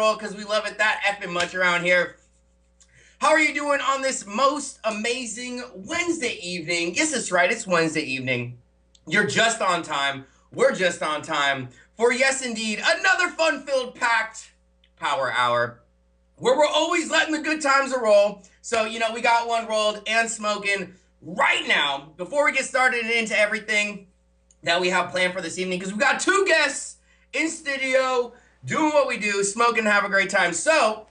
roll because we love it that effing much around here. How are you doing on this most amazing Wednesday evening? Yes, that's right. It's Wednesday evening. You're just on time. We're just on time for, yes, indeed, another fun-filled, packed Power Hour where we're always letting the good times roll. So, you know, we got one rolled and smoking right now. Before we get started and into everything that we have planned for this evening, because we've got two guests in studio doing what we do, smoking, have a great time. So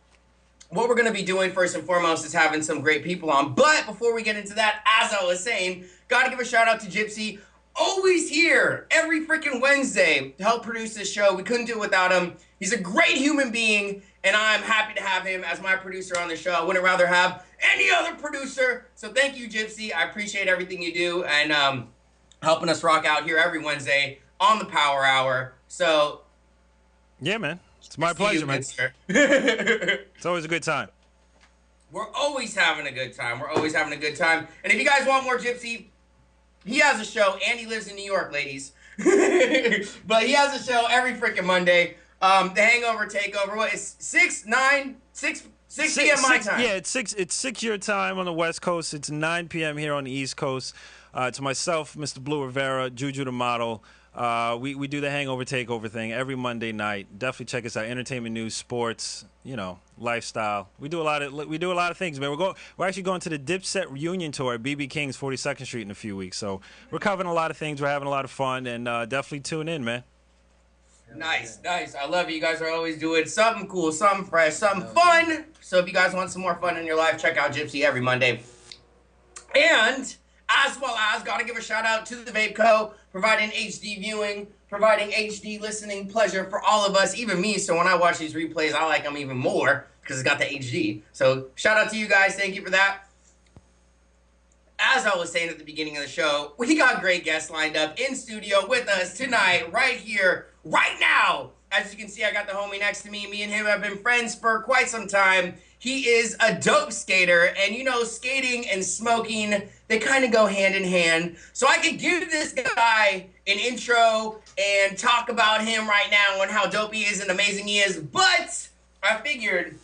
what we're going to be doing first and foremost is having some great people on. But before we get into that, as I was saying, got to give a shout out to Gypsy. Always here every freaking Wednesday to help produce this show. We couldn't do it without him. He's a great human being, and I'm happy to have him as my producer on the show. I wouldn't rather have any other producer. So thank you, Gypsy. I appreciate everything you do and helping us rock out here every Wednesday on the Power Hour. So yeah, man. It's my pleasure, man. It's always a good time. We're always having a good time. We're always having a good time. And if you guys want more Gypsy, he has a show, and he lives in New York, ladies. But he has a show every freaking Monday. The Hangover Takeover. What is 6 p.m. my time? Yeah, it's 6 your time on the West Coast. It's 9 p.m. here on the East Coast. To myself, Mr. Blue Rivera, Juju the model. We do the Hangover Takeover thing every Monday night. Definitely check us out. Entertainment news, sports, you know, lifestyle. We do a lot of things, man. We're actually going to the Dipset reunion tour at BB King's 42nd Street in a few weeks. So we're covering a lot of things. We're having a lot of fun, and definitely tune in, man. Nice. I love it. You guys are always doing something cool, something fresh, something fun. So if you guys want some more fun in your life, check out Gypsy every Monday. And as well as, gotta give a shout out to the Vape Co., providing HD viewing, providing HD listening pleasure for all of us, even me. So when I watch these replays, I like them even more because it's got the HD. So shout out to you guys. Thank you for that. As I was saying at the beginning of the show, we got great guests lined up in studio with us tonight, right here, right now. As you can see, I got the homie next to me. Me and him have been friends for quite some time. He is a dope skater, and you know, skating and smoking, they kind of go hand in hand. So I could give this guy an intro and talk about him right now and how dope he is and amazing he is. But I figured,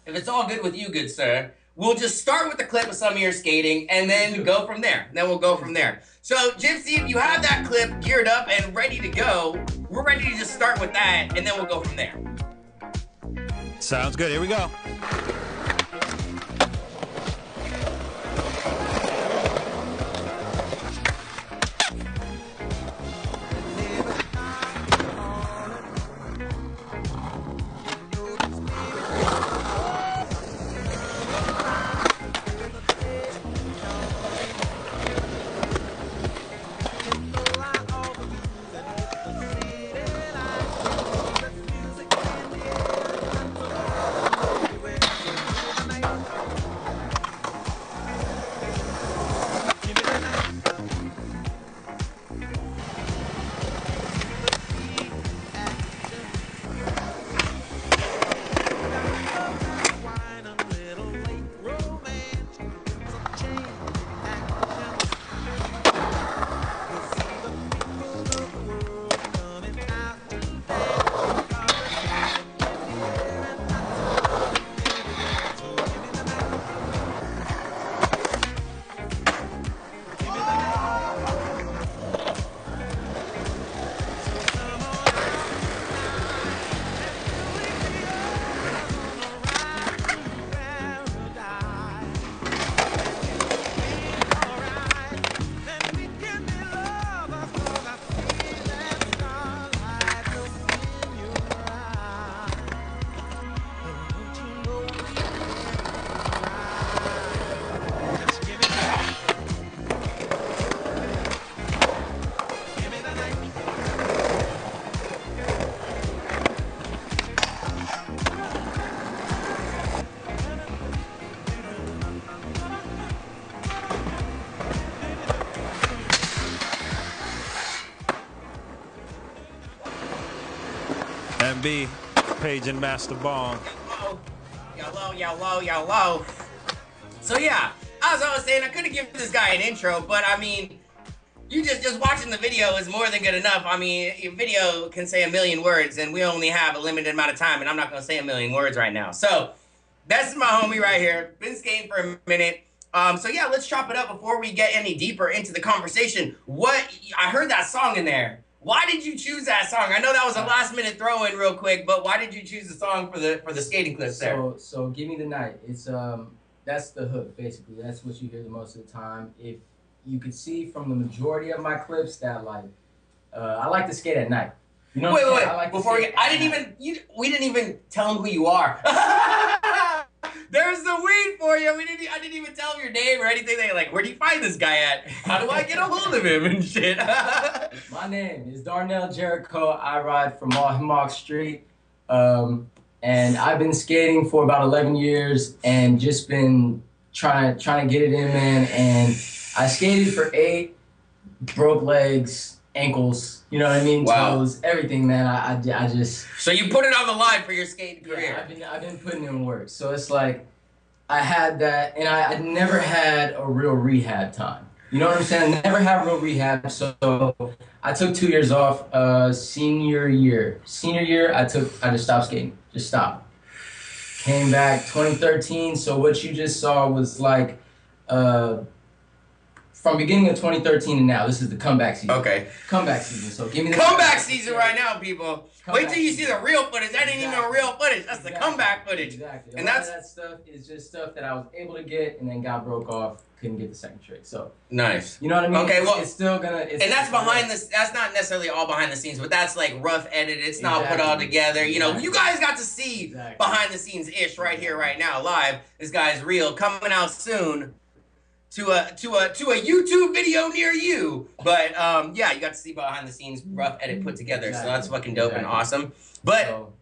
if it's all good with you, good sir, we'll just start with the clip of some of your skating and then go from there. Then we'll go from there. So, Gypsy, if you have that clip geared up and ready to go, we're ready to just start with that, and then we'll go from there. Sounds good. Here we go. MB, Page and Master Bong. Yo. So yeah, as I was saying, I couldn't give this guy an intro, but I mean, You just watching the video is more than good enough. I mean, your video can say a million words, and we only have a limited amount of time, and I'm not gonna say a million words right now. So that's my homie right here. Been skating for a minute. So yeah, let's chop it up before we get any deeper into the conversation. I heard that song in there. Why did you choose that song? I know that was a last minute throw in real quick, but why did you choose the song for the skating clips there? So Give Me the Night. It's that's the hook basically. That's what you hear the most of the time. If you could see from the majority of my clips that like I like to skate at night. You know what I'm saying? Wait. Before we didn't even tell them who you are. There's the weed for you. I didn't even tell him your name or anything. They like, where do you find this guy at? How do I get a hold of him and shit? My name is Darnell Jeriko. I ride from Hemlock Street. And I've been skating for about 11 years and just been trying to get it in, man. And I skated for 8, broke legs, ankles, you know what I mean? Wow. Toes, everything, man. I just... So you put it on the line for your skating career. Yeah, I've been putting in work. So it's like, I had that, and I never had a real rehab time. You know what I'm saying? I never had real rehab, so I took 2 years off, senior year. Senior year, I just stopped skating. Just stopped. Came back 2013, so what you just saw was like, from beginning of 2013 and now, this is the comeback season. Okay. Comeback season. So give me the comeback season right now, people. Wait till you see the real footage. That ain't even real footage. That's the comeback footage. Exactly. And that's that stuff is just stuff that I was able to get and then got broke off. Couldn't get the second trick. So nice. You know what I mean? Okay. Well, it's still gonna. And that's behind this. That's not necessarily all behind the scenes, but that's like rough edited. It's not put all together. You know, you guys got to see behind the scenes ish right here, right now, live. This guy's real, coming out soon. To a YouTube video near you, but yeah, you got to see behind the scenes, rough edit put together, so that's fucking dope and awesome. But so,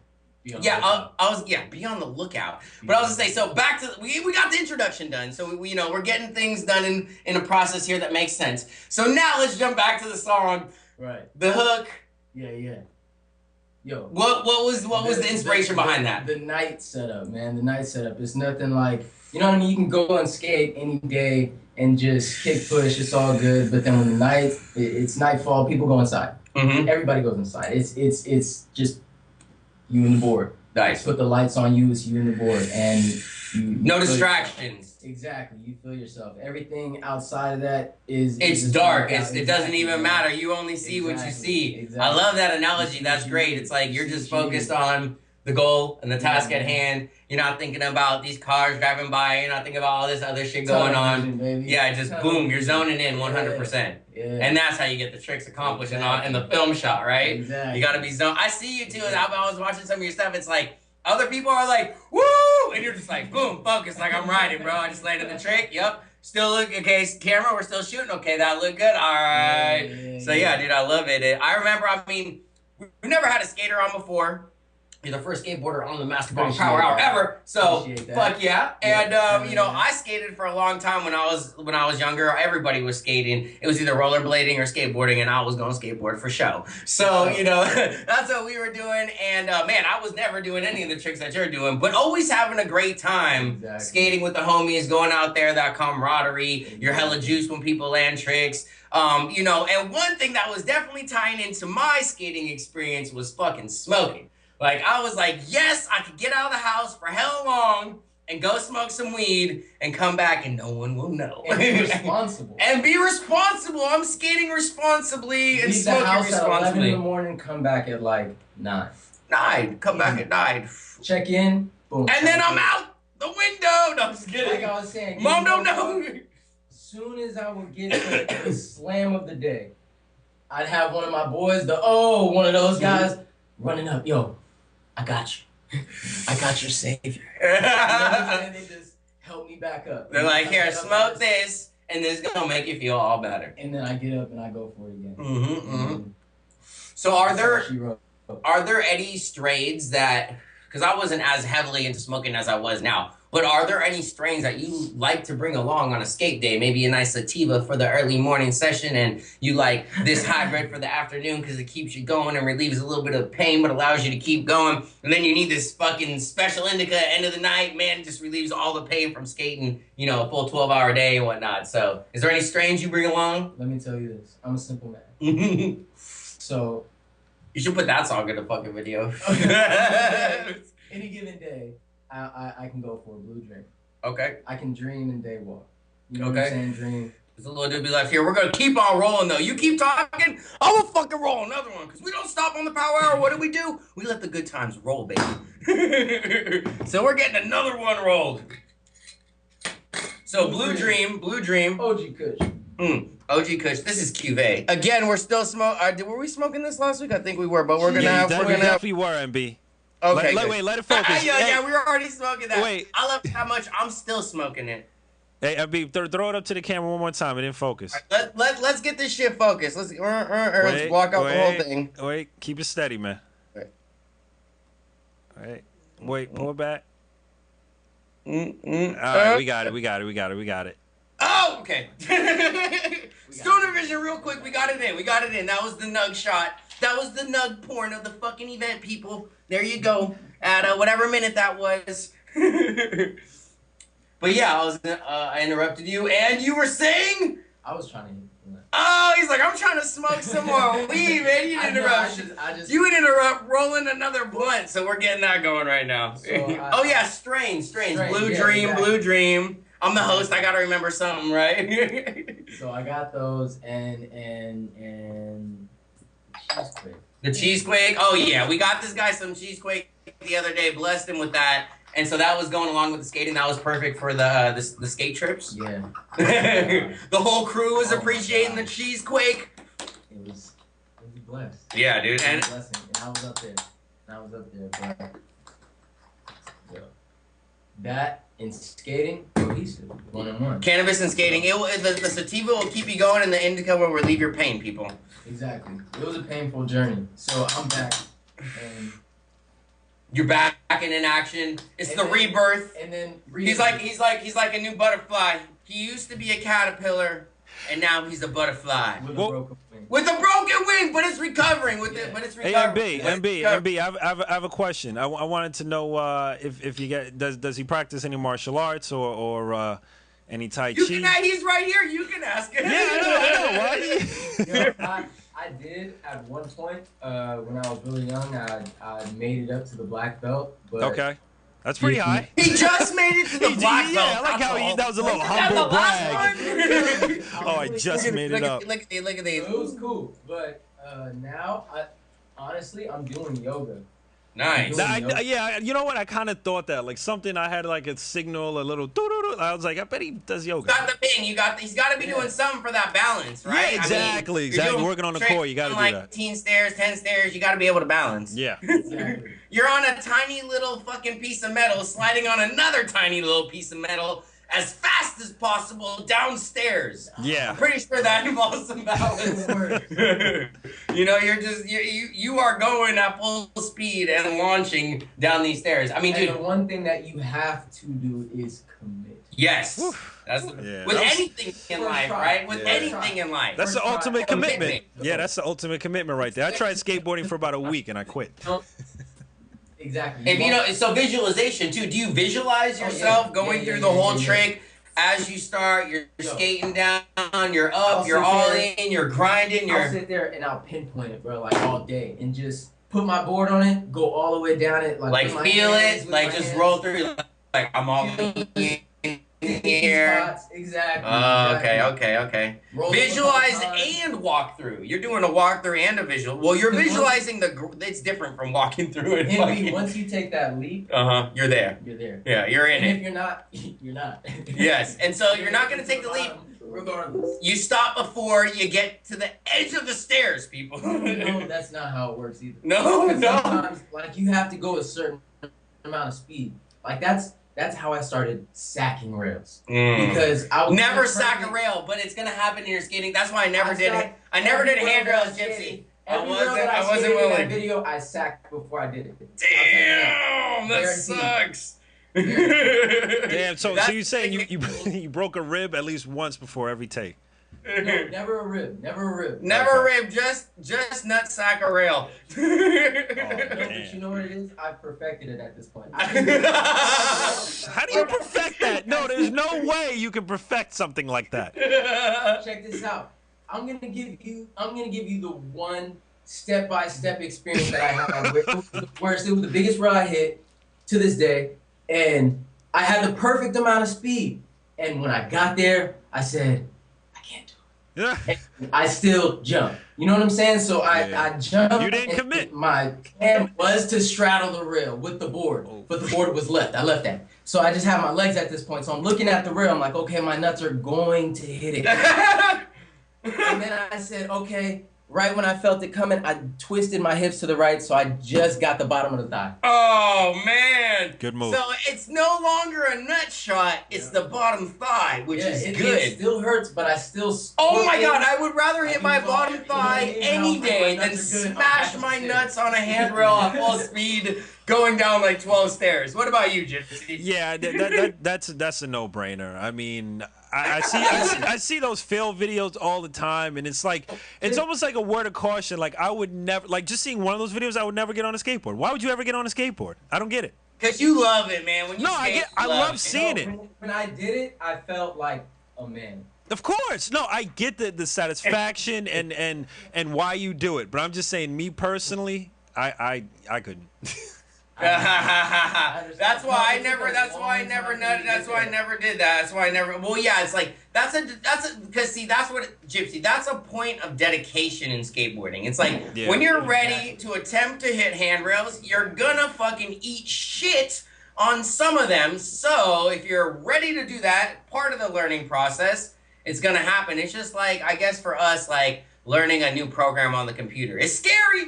yeah, be on the lookout. But I was gonna say, so back to we got the introduction done, so we you know we're getting things done in a process here that makes sense. So now let's jump back to the song, right? The hook. Yeah. Yo, what was the inspiration behind that? The night setup, man. The night setup. It's nothing like, you know what I mean. You can go and skate any day and just kick push. It's all good. But then when the night, it's nightfall. People go inside. Mm-hmm. Everybody goes inside. It's just you and the board. Nice. Put the lights on you. It's you and the board, and no distractions. Exactly. You feel yourself. Everything outside of that is... It's dark. It doesn't even matter. You only see what you see. Exactly. I love that analogy. That's great. It's like you're just focused on the goal and the task at hand. You're not thinking about these cars driving by. You're not thinking about all this other shit going on. Baby. Yeah, just boom. You're zoning in 100%. Yeah. And that's how you get the tricks accomplished in the film shot, right? Exactly. You got to be zoned. I see you, too. I was watching some of your stuff. It's like... Other people are like, woo! And you're just like, boom, focus, like I'm riding, bro. I just landed the trick. Yep. Still look, okay, camera, we're still shooting. Okay, that looked good. All right. So, yeah, dude, I love it. I remember, I mean, we never had a skater on before. You're the first skateboarder on the Master Bomb Power Hour ever. So, fuck yeah. And, you know, I skated for a long time when I was younger. Everybody was skating. It was either rollerblading or skateboarding, and I was going skateboard for show. So, you know, that's what we were doing. And, man, I was never doing any of the tricks that you're doing, but always having a great time skating with the homies, going out there, that camaraderie. You're hella juiced when people land tricks. You know, and one thing that was definitely tying into my skating experience was fucking smoking. Like, I was like, yes, I could get out of the house for hell long and go smoke some weed and come back and no one will know. And be responsible. And be responsible. I'm skating responsibly and leave the house responsibly. At 11 in the morning, come back at like 9. Come back at 9. Check in, boom. And then I'm out the window. No, I'm just kidding. Like I was saying. Mom don't know. As soon as I would get to the slam of the day, I'd have one of my boys, one of those guys, running up, yo, I got you. I got your savior. You know what I'm saying? They just help me back up. They're like, here, smoke this, and this is going to make you feel all better. And then I get up and I go for it again. Mm-hmm. So are there any straights that, because I wasn't as heavily into smoking as I was now. But are there any strains that you like to bring along on a skate day? Maybe a nice sativa for the early morning session, and you like this hybrid for the afternoon because it keeps you going and relieves a little bit of pain, but allows you to keep going. And then you need this fucking special indica at the end of the night. Man, it just relieves all the pain from skating, you know, a full 12-hour day and whatnot. So is there any strains you bring along? Let me tell you this. I'm a simple man. So you should put that song in the fucking video. Any given day, I can go for a blue drink. Okay. I can dream and day walk. You know what I'm saying? Dream. There's a little doobie left here. We're going to keep on rolling, though. You keep talking, I will fucking roll another one. Because we don't stop on the power hour. What do? We let the good times roll, baby. So we're getting another one rolled. So Blue Dream. OG Kush. OG Kush. This is Cuvée. Again, we're still smoking. Were we smoking this last week? I think we were, but we're going to have... We definitely were, MB. Okay, let it focus. Yeah, we were already smoking that. Wait. I love how much I'm still smoking it. Hey, MB, throw it up to the camera one more time. It didn't focus. Let's get this shit focused. Let's block out the whole thing. Wait, keep it steady, man. Wait, pull it back. All right, we got it. Oh, okay. Stoner Vision, real quick. We got it in. That was the nug shot. That was the nug porn of the fucking event, people. There you go. At whatever minute that was. But yeah, I interrupted you, and you were saying? I was trying to. Oh, he's like, I'm trying to smoke some more weed, man. You didn't interrupt. You would interrupt rolling another blunt, so we're getting that going right now. So oh yeah, strains. Blue Dream. I'm the host. I gotta remember something, right? So I got those and cheesequake. The cheesequake. Oh yeah, we got this guy some cheesequake the other day. Blessed him with that. And so that was going along with the skating. That was perfect for the skate trips. Yeah. The whole crew was appreciating the cheesequake. It was blessed. Yeah, dude. It was a blessing. And I was up there. But that and skating, cohesive, 1-on-1. Cannabis and skating. The sativa will keep you going, and the indica will relieve your pain, people. Exactly. It was a painful journey. So I'm back. And you're back and in action. It's the rebirth. And then he's like a new butterfly. He used to be a caterpillar, and now he's a butterfly. With a broken wing. With a broken wing, but it's recovering. Hey, MB, I have a question. I wanted to know if you get does he practice any martial arts or any Tai Chi? He's right here. You can ask him. Yeah, I know. Why? I did at one point when I was really young. I made it up to the black belt. But okay, that's pretty high. He just made it to the black belt. Yeah, I like how that was a little humble brag. Oh, I just made it up. Look at these. It was cool, but now honestly I'm doing yoga. Nice. Yeah, you know what? I kind of thought that, like something I had like a signal, a little doo-doo-doo. I was like, I bet he does yoga. Got the thing. He's got to be doing something for that balance, right? Yeah, exactly. You're working on the core. You got to do that. 10 stairs. You got to be able to balance. Yeah. Exactly. You're on a tiny little fucking piece of metal, sliding on another tiny little piece of metal as fast as possible downstairs. Yeah. I'm pretty sure that involves some balance. You know, you are going at full speed and launching down these stairs. I mean, and dude. the one thing that you have to do is commit. Yes. That's anything in life, right? With anything in life. That's the ultimate commitment. Yeah, that's the ultimate commitment right there. I tried skateboarding for about a week and I quit. Exactly. If you know, so visualization too. Do you visualize yourself going through the whole trick as you start? You're skating down, you're up, you're all in, you're grinding. I'll sit there and I'll pinpoint it, bro, like all day, and just put my board on it, go all the way down it, like feel it, like just roll through, like I'm all in here. Exactly. Okay. Visualize and walk through. You're doing a walkthrough and a visual. Well, you're visualizing it's different from walking through it. Once you take that leap, you're there. You're there. Yeah, you're in and if you're not, you're not. Yes, and so you're not gonna take the leap. Regardless. You stop before you get to the edge of the stairs, people. No, that's not how it works either. No. Sometimes, like, you have to go a certain amount of speed. Like, that's how I started sacking rails. Because I would never sack a rail, but it's gonna happen in your skating. That's why I never did handrails, Gypsy. Every girl that I wasn't skated in that willing. video, I sacked before I did it. Damn, that Guaranteed. sucks. Damn. So That's you're saying you broke a rib at least once before every take? No, never a rib. Never a rib. Never a rib, just nutsack a rail. No, but you know what it is? I've perfected it at this point. How do you perfect that? No, there's no way you can perfect something like that. Check this out. I'm gonna give you the one step-by-step experience that I had where it was the biggest rail I hit to this day, and I had the perfect amount of speed. And when I got there, I said, I can't do it. Yeah. And I still jumped. You know what I'm saying? So I jumped. You didn't commit. My plan was to straddle the rail with the board, but the board was left. I left that. So I just have my legs at this point. So I'm looking at the rail. I'm like, okay, my nuts are going to hit it. And then I said, okay, right when I felt it coming, I twisted my hips to the right, so I just got the bottom of the thigh. Oh, man. Good move. So it's no longer a nut shot, it's the bottom thigh, which is good. It still hurts, but I still... Oh my God, I would rather hit my bottom thigh any day than smash my nuts on a handrail at full speed going down like 12 stairs. What about you, Gypsy? Yeah, that's a no-brainer. I mean, I see those fail videos all the time, and it's like it's almost like a word of caution. Like I would never, like just seeing one of those videos, I would never get on a skateboard. Why would you ever get on a skateboard? I don't get it. Because you love it, man. When you skate, I love seeing it. When I did it, I felt like a man. Of course, no, I get the satisfaction and why you do it, but I'm just saying, me personally, I couldn't. That's why I never did that. That's why I never. Well, yeah, it's like because see, that's what Gypsy. That's a point of dedication in skateboarding. It's like when you're ready to attempt to hit handrails, you're gonna fucking eat shit on some of them. So if you're ready to do that, part of the learning process, it's gonna happen. It's just like, I guess for us, like learning a new program on the computer. It's scary.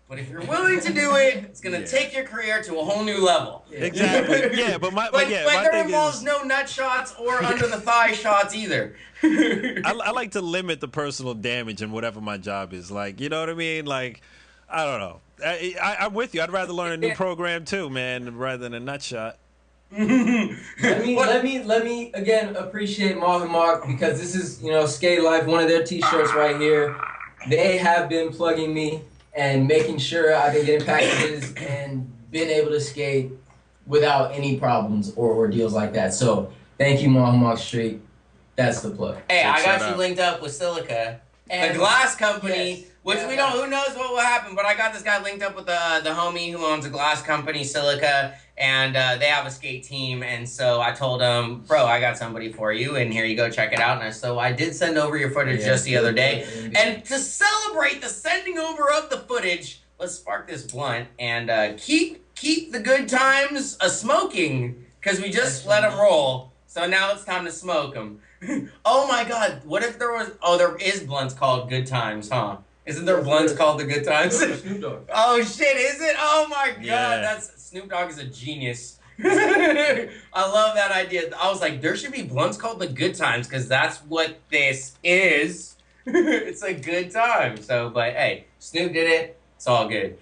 But if you're willing to do it, it's gonna take your career to a whole new level. Exactly. Yeah, but my there thing involves is, no nut shots or under the thigh shots either. I like to limit the personal damage in whatever my job is. Like, you know what I mean? Like, I don't know. I'm with you. I'd rather learn a new program too, man, rather than a nut shot. let me again appreciate Marv and Mark, because this is, Skate Life, one of their t-shirts right here. They have been plugging me and making sure I've been getting packages and been able to skate without any problems or ordeals like that. So thank you, Mark Street. That's the plug. Hey, I got you linked up with Silica, the glass company, which we don't. Who knows what will happen? But I got this guy linked up with the homie who owns a glass company, Silica, and they have a skate team. And so I told him, bro, I got somebody for you, and here you go, check it out. And so I did send over your footage just the other day. And to celebrate the sending over of the footage, let's spark this blunt and keep the good times smoking, because we just let them roll. So now it's time to smoke them. Oh my God, what if there was? Oh, there is blunts called Good Times, huh? Isn't there blunts called the Good Times? Snoop Dogg. Oh shit, is it? Oh my God, Yeah. Snoop Dogg is a genius. I love that idea. I was like, there should be blunts called the Good Times, because that's what this is. It's a good time. So, but hey, Snoop did it. It's all good.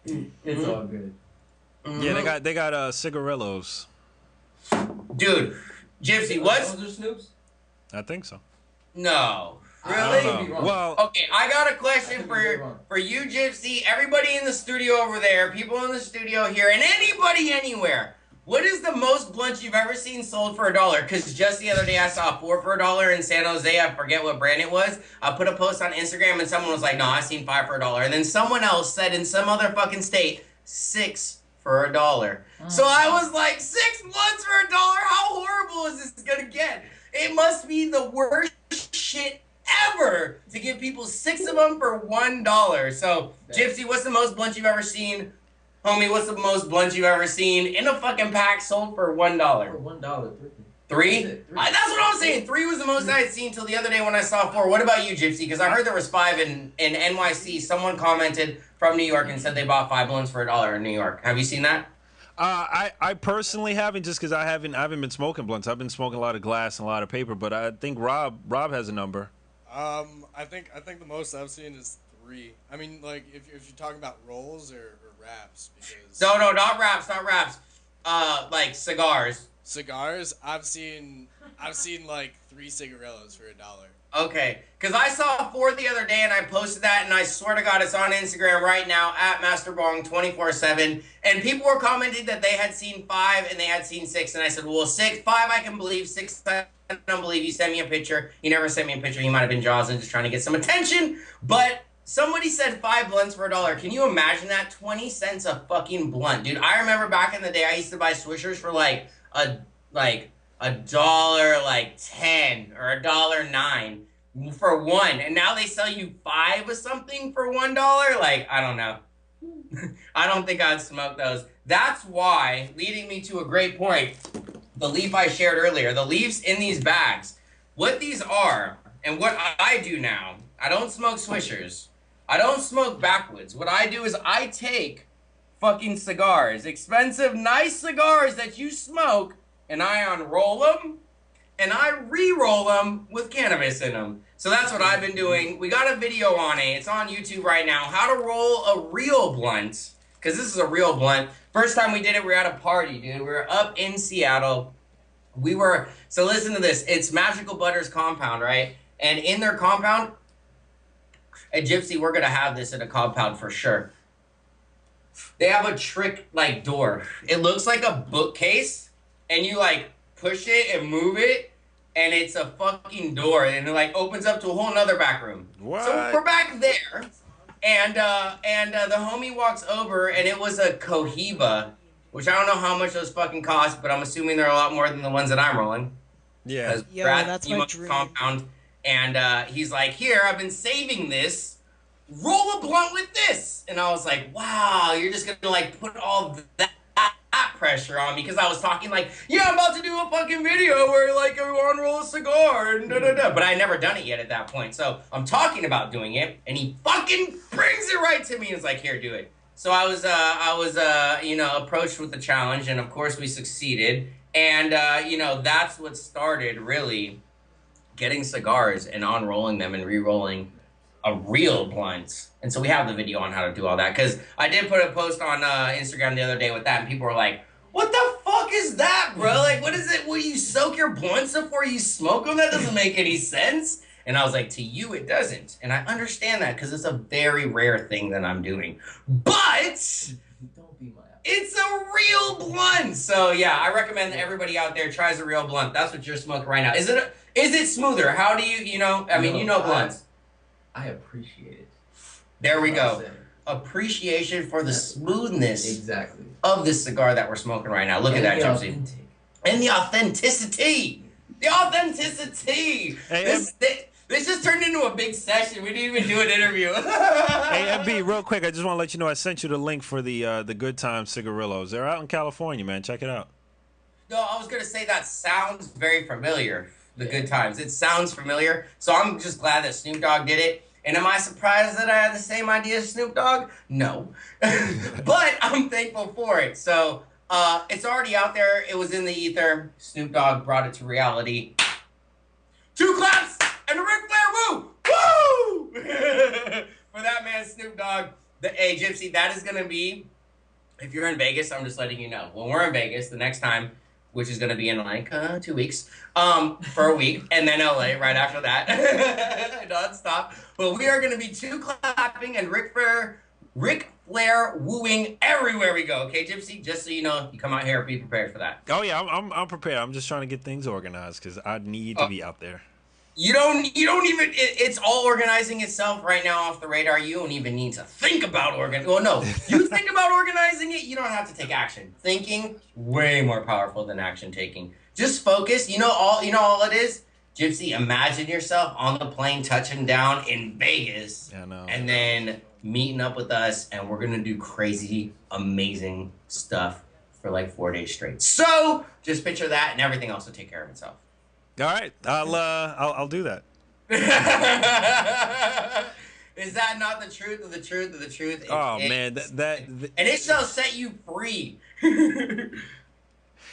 It's all good. Yeah, they got cigarillos. Dude, Gypsy, what's... Those are Snoop's? I think so. No. I Really? don't know. Well, Okay, I got a question for you, Gypsy, everybody in the studio over there, people in the studio here, and anybody anywhere. What is the most blunt you've ever seen sold for $1? Because just the other day I saw 4 for $1 in San Jose. I forget what brand it was. I put a post on Instagram and someone was like, no, I seen 5 for $1. And then someone else said in some other fucking state, 6 for $1. So I was like, 6 blunts for $1? How horrible is this gonna get? It must be the worst shit ever to give people 6 of them for $1. So, Gypsy, what's the most blunt you've ever seen? Homie, what's the most blunt you've ever seen in a fucking pack sold for $1? For $1, 3? That's That's what I was saying. 3 was the most I had seen till the other day when I saw 4. What about you, Gypsy? Because I heard there was 5 in NYC. Someone commented from New York and said they bought 5 blunts for $1 in New York. Have you seen that? I personally haven't, just because I haven't been smoking blunts. I've been smoking a lot of glass and a lot of paper. But I think Rob has a number. I think the most I've seen is 3. I mean, like if you're talking about rolls or wraps, because No, not wraps, not wraps. Like cigars. cigars, I've seen like 3 cigarillos for $1. Okay, because I saw 4 the other day and I posted that, and I swear to God it's on Instagram right now at MasterBong247, and people were commenting that they had seen 5 and they had seen 6, and I said, well, 5 I can believe, 6 I don't believe. You sent me a picture. You never sent me a picture. He might have been Jaws and just trying to get some attention, but somebody said 5 blunts for $1. Can you imagine that? 20 cents a fucking blunt, dude. I remember back in the day I used to buy Swishers for like $1, like $1.10 or $1.09 for 1, and now they sell you 5 of something for $1. Like, I don't know. I don't think I'd smoke those. That's why, leading me to a great point, the leaf I shared earlier, the leaves in these bags, what these are, and what I do now, I don't smoke Swishers. I don't smoke backwoods. What I do is I take fucking cigars, expensive, nice cigars that you smoke, and I unroll them, and I re-roll them with cannabis in them. So that's what I've been doing. We got a video on it. It's on YouTube right now. How to roll a real blunt, because this is a real blunt. First time we did it, we were at a party, dude. We were up in Seattle. So listen to this. It's Magical Butters compound, right? And in their compound, at Gypsy, we're going to have this in a compound for sure. They have a trick, like, door. It looks like a bookcase, and you, like, push it and move it, and it's a fucking door, and it, like, opens up to a whole nother back room. What? So we're back there, and the homie walks over, and it was a Cohiba, which I don't know how much those fucking cost, but I'm assuming they're a lot more than the ones that I'm rolling. Yeah. Yo, that's my dream. Compound, and he's like, here, I've been saving this. Roll a blunt with this. And I was like, wow, you're just gonna like put all that pressure on me, because I was talking like, yeah, I'm about to do a fucking video where like everyone roll a cigar and da-da-da. But I had never done it yet at that point. So I'm talking about doing it, and he fucking brings it right to me and is like, here, do it. So I was approached with the challenge, and of course we succeeded. And that's what started really getting cigars and unrolling them and re-rolling a real blunt. And so we have the video on how to do all that, because I did put a post on Instagram the other day with that, and people were like, what the fuck is that, bro? Like, what is it? Will you soak your blunts before you smoke them? That doesn't make any sense. And I was like, to you, it doesn't. And I understand that, because it's a very rare thing that I'm doing. But Don't be my it's a real blunt. So yeah, I recommend that everybody out there tries a real blunt. That's what you're smoking right now. Is it smoother? How do you blunts. I appreciate it. There we go. Appreciation for the smoothness Exactly. of this cigar that we're smoking right now. Look at that, Gypsy. And the authenticity. The authenticity. Hey, This just turned into a big session. We didn't even do an interview. Hey, MB, real quick, I just want to let you know I sent you the link for the Good Time Cigarillos. They're out in California, man. Check it out. No, I was going to say that sounds very familiar. The Good Times. It sounds familiar. So I'm just glad that Snoop Dogg did it. And am I surprised that I had the same idea as Snoop Dogg? No. But I'm thankful for it. So it's already out there. It was in the ether. Snoop Dogg brought it to reality. 2 claps and a Ric Flair woo! Woo! For that man, Snoop Dogg. Hey, Gypsy, that is going to be, if you're in Vegas, I'm just letting you know. When we're in Vegas, the next time, which is going to be in like 2 weeks, for a week, and then LA right after that, non-stop. But we are going to be 2 clapping and Ric Flair wooing everywhere we go. Okay, Gypsy? Just so you know, you come out here, be prepared for that. Oh yeah, I'm prepared. I'm just trying to get things organized because I need to be out there. You don't even, it's all organizing itself right now off the radar. You don't even need to think about organizing. Well, no, you think about organizing it, you don't have to take action. Thinking, way more powerful than action taking. Just focus. You know all it is? Gypsy, imagine yourself on the plane touching down in Vegas. Yeah, I know. And then meeting up with us, and we're going to do crazy, amazing stuff for like 4 days straight. So just picture that, and everything else will take care of itself. All right, I'll do that. Is that not the truth of the truth of the truth? Man, that and it shall set you free.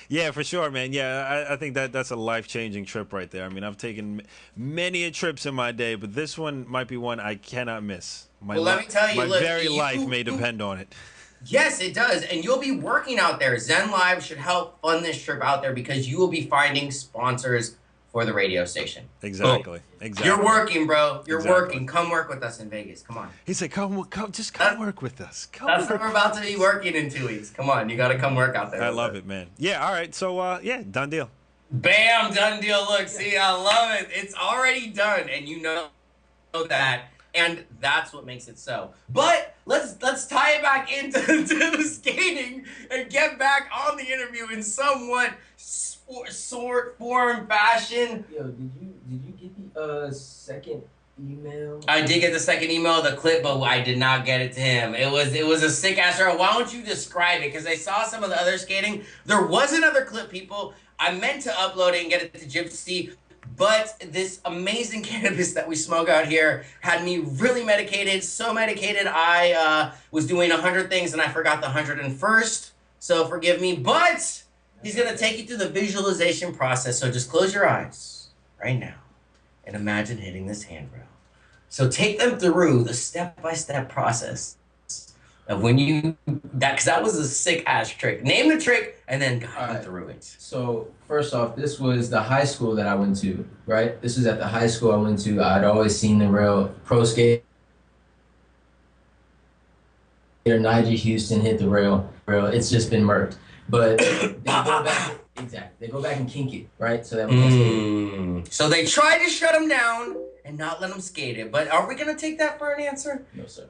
Yeah, for sure, man. Yeah, I think that's a life-changing trip right there. I mean, I've taken many a trips in my day, but this one might be one I cannot miss. Well, let me tell you, my look, very life may depend on it. Yes, it does. And you'll be working out there. Zen Live should help fund this trip out there because you will be finding sponsors for the radio station. Exactly. Boom. Exactly. You're working, bro. You're Exactly. working. Come work with us in Vegas. Come on. He said, come work with us. That's what we're about to be working in 2 weeks. Come on. You got to come work out there. I love it, man. Yeah, all right. So, yeah, done deal. Bam, done deal. Look, see, I love it. It's already done, and you know that. And that's what makes it so. But let's tie it back into the skating and get back on the interview in somewhat form, fashion. Yo, did you get the second email? I did get the second email, the clip, but I did not get it to him. It was a sick ass reel. Why don't you describe it? Because I saw some of the other skating. There was another clip, people. I meant to upload it and get it to Gypsy. But this amazing cannabis that we smoke out here had me really medicated, so medicated I was doing 100 things and I forgot the 101st, so forgive me. But he's going to take you through the visualization process, so just close your eyes right now and imagine hitting this handrail. So take them through the step-by-step process of when you, because that was a sick-ass trick. Name the trick and then guide me through it. So first off, this was the high school that I went to, right? This was at the high school I went to. I'd always seen the real pro skater Nigel Houston hit the rail. It's just been murked. But they go back, exactly. They go back and kink it, right? So that we can skate it. So they tried to shut him down and not let him skate it. But are we going to take that for an answer? No, sir.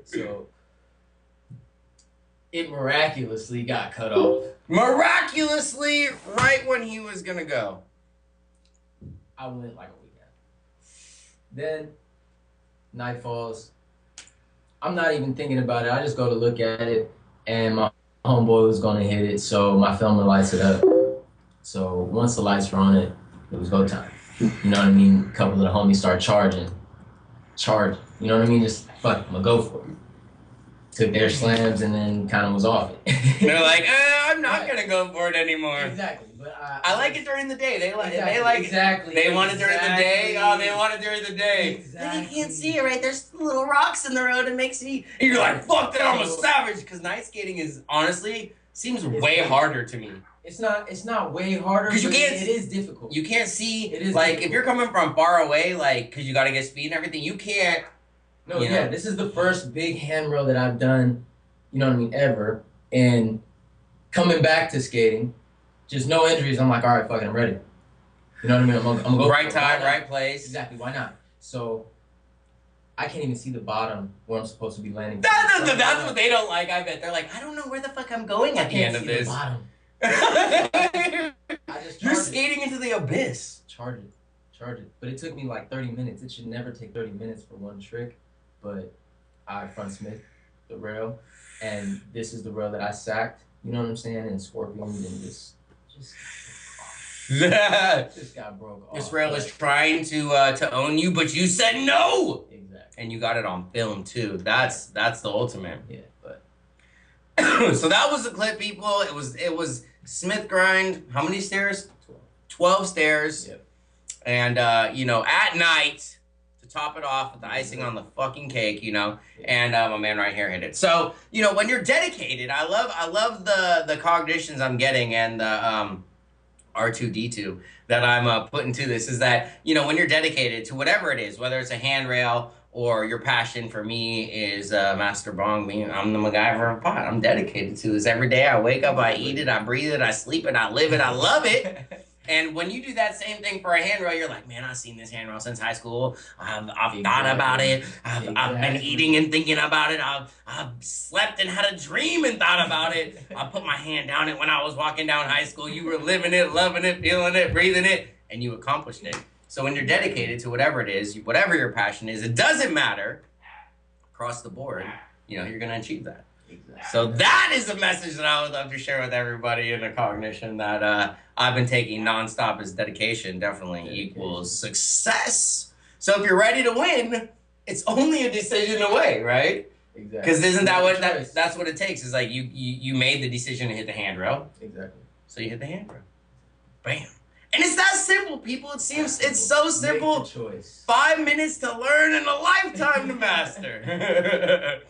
So it miraculously got cut off. Miraculously, right when he was going to go. I went like a week after. Then night falls. I'm not even thinking about it. I just go to look at it, and my homeboy was going to hit it, so my filmer lights it up. So once the lights were on it, it was go time. You know what I mean? A couple of the homies start charging. You know what I mean? Just, fuck, I'm going to go for it. Took their slams and then kind of was off it. They're like, I'm not going to go for it anymore. Exactly. But I like it during the day. They want it during the day. Oh, they want it during the day. Exactly. You can't see it, right? There's little rocks in the road. It makes me. And you're like, fuck that, I'm a savage. Because night skating is honestly seems way harder to me. It's not way harder. Because you can't. It is difficult. You can't see. It is like difficult. If you're coming from far away, like because you got to get speed and everything. You can't. No, yeah, this is the first big handrail that I've done, you know what I mean, ever. And coming back to skating, just no injuries, I'm like, all right, fuck it, I'm ready. You know what I mean? I'm gonna go right time, right place. Exactly, why not? So I can't even see the bottom where I'm supposed to be landing. That's what they don't like, I bet. They're like, I don't know where the fuck I'm going at the end of this. You're skating into the abyss. Charge it. But it took me like 30 minutes. It should never take 30 minutes for one trick. But I front smith the rail, and this is the rail that I sacked, you know what I'm saying, and scorpioned and just got broke off. This rail is trying to own you, but you said no. Exactly. And you got it on film too. That's the ultimate. Yeah, but so that was the clip, people. It was Smith grind. How many stairs? 12 stairs. Yep. And at night, top it off with the icing on the fucking cake, and my man right here hit it. So, when you're dedicated, I love the cognitions I'm getting and the R2D2 that I'm putting to this is that, when you're dedicated to whatever it is, whether it's a handrail or your passion for me is Master Bong, I'm the MacGyver of pot. I'm dedicated to this every day. I wake up, I eat it, I breathe it, I sleep it, I live it, I love it. And when you do that same thing for a handrail, you're like, man, I've seen this handrail since high school. I've thought about it. I've been eating and thinking about it. I've slept and had a dream and thought about it. I put my hand down it when I was walking down high school. You were living it, loving it, feeling it, breathing it, and you accomplished it. So when you're dedicated to whatever it is, whatever your passion is, it doesn't matter. Across the board, you're going to achieve that. Exactly. So that is a message that I would love to share with everybody in the cognition that I've been taking nonstop as dedication definitely equals success. So if you're ready to win, it's only a decision away, right? Exactly. Because isn't that what that's what it takes? Is like you made the decision to hit the handrail. Exactly. So you hit the handrail. Bam. And it's that simple, people. It seems it's so simple. Make the choice. 5 minutes to learn and a lifetime to master.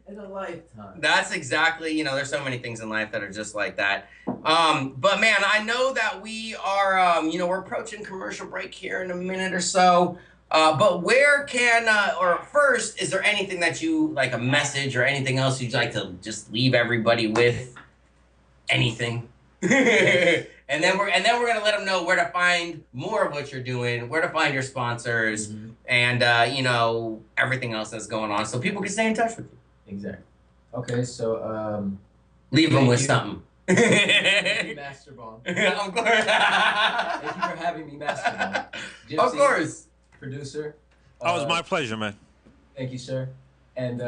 In a lifetime. That's exactly, you know, there's so many things in life that are just like that. But man, I know that we are, you know, we're approaching commercial break here in a minute or so. But where can, or first, is there anything that you, like a message or anything else you'd like to just leave everybody with? Anything? And then we're gonna let them know where to find more of what you're doing, where to find your sponsors, and you know, everything else that's going on, so people can stay in touch with you. Exactly. Okay, so leave them with something. Master Bomb. Of course. Thank you for having me, Master Bomb. Gypsy, of course. Producer. Oh, it was my pleasure, man. Thank you, sir. And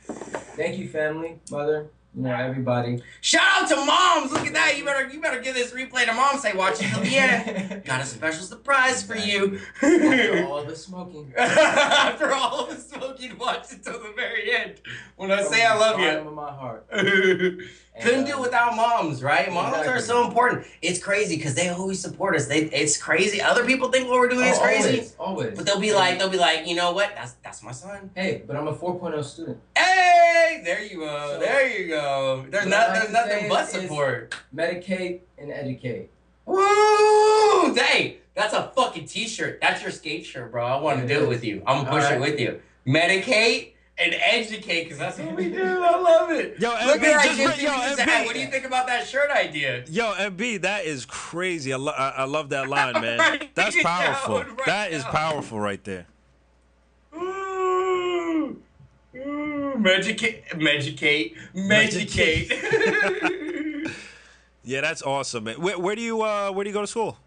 thank you, family, mother. You know, everybody. Shout out to moms! Look at that! You better give this replay to mom. Say, watch it till the end. Got a special surprise for you. After all the smoking. After all the smoking, watch it till the very end. When I say I love you. Of my heart. Couldn't do it without moms, right? Moms exactly. are so important. It's crazy because they always support us. It's crazy. Other people think what we're doing is crazy. Always. But they'll be like, you know what? That's my son. Hey, but I'm a 4.0 student. Hey, there you go. So, there you go. There's nothing but support. Medicate and educate. Woo! Hey, that's a fucking t-shirt. That's your skate shirt, bro. I want to do it with you. I'm gonna push it with you. Medicate and educate, because that's what we do. I love it. Yo, look MB, at that. MB. What do you think about that shirt idea? Yo, MB, that is crazy. I love that line, man. Right, That's powerful. right that is now. powerful right there. Ooh. Medicate. Yeah, that's awesome, man. Where do you go to school?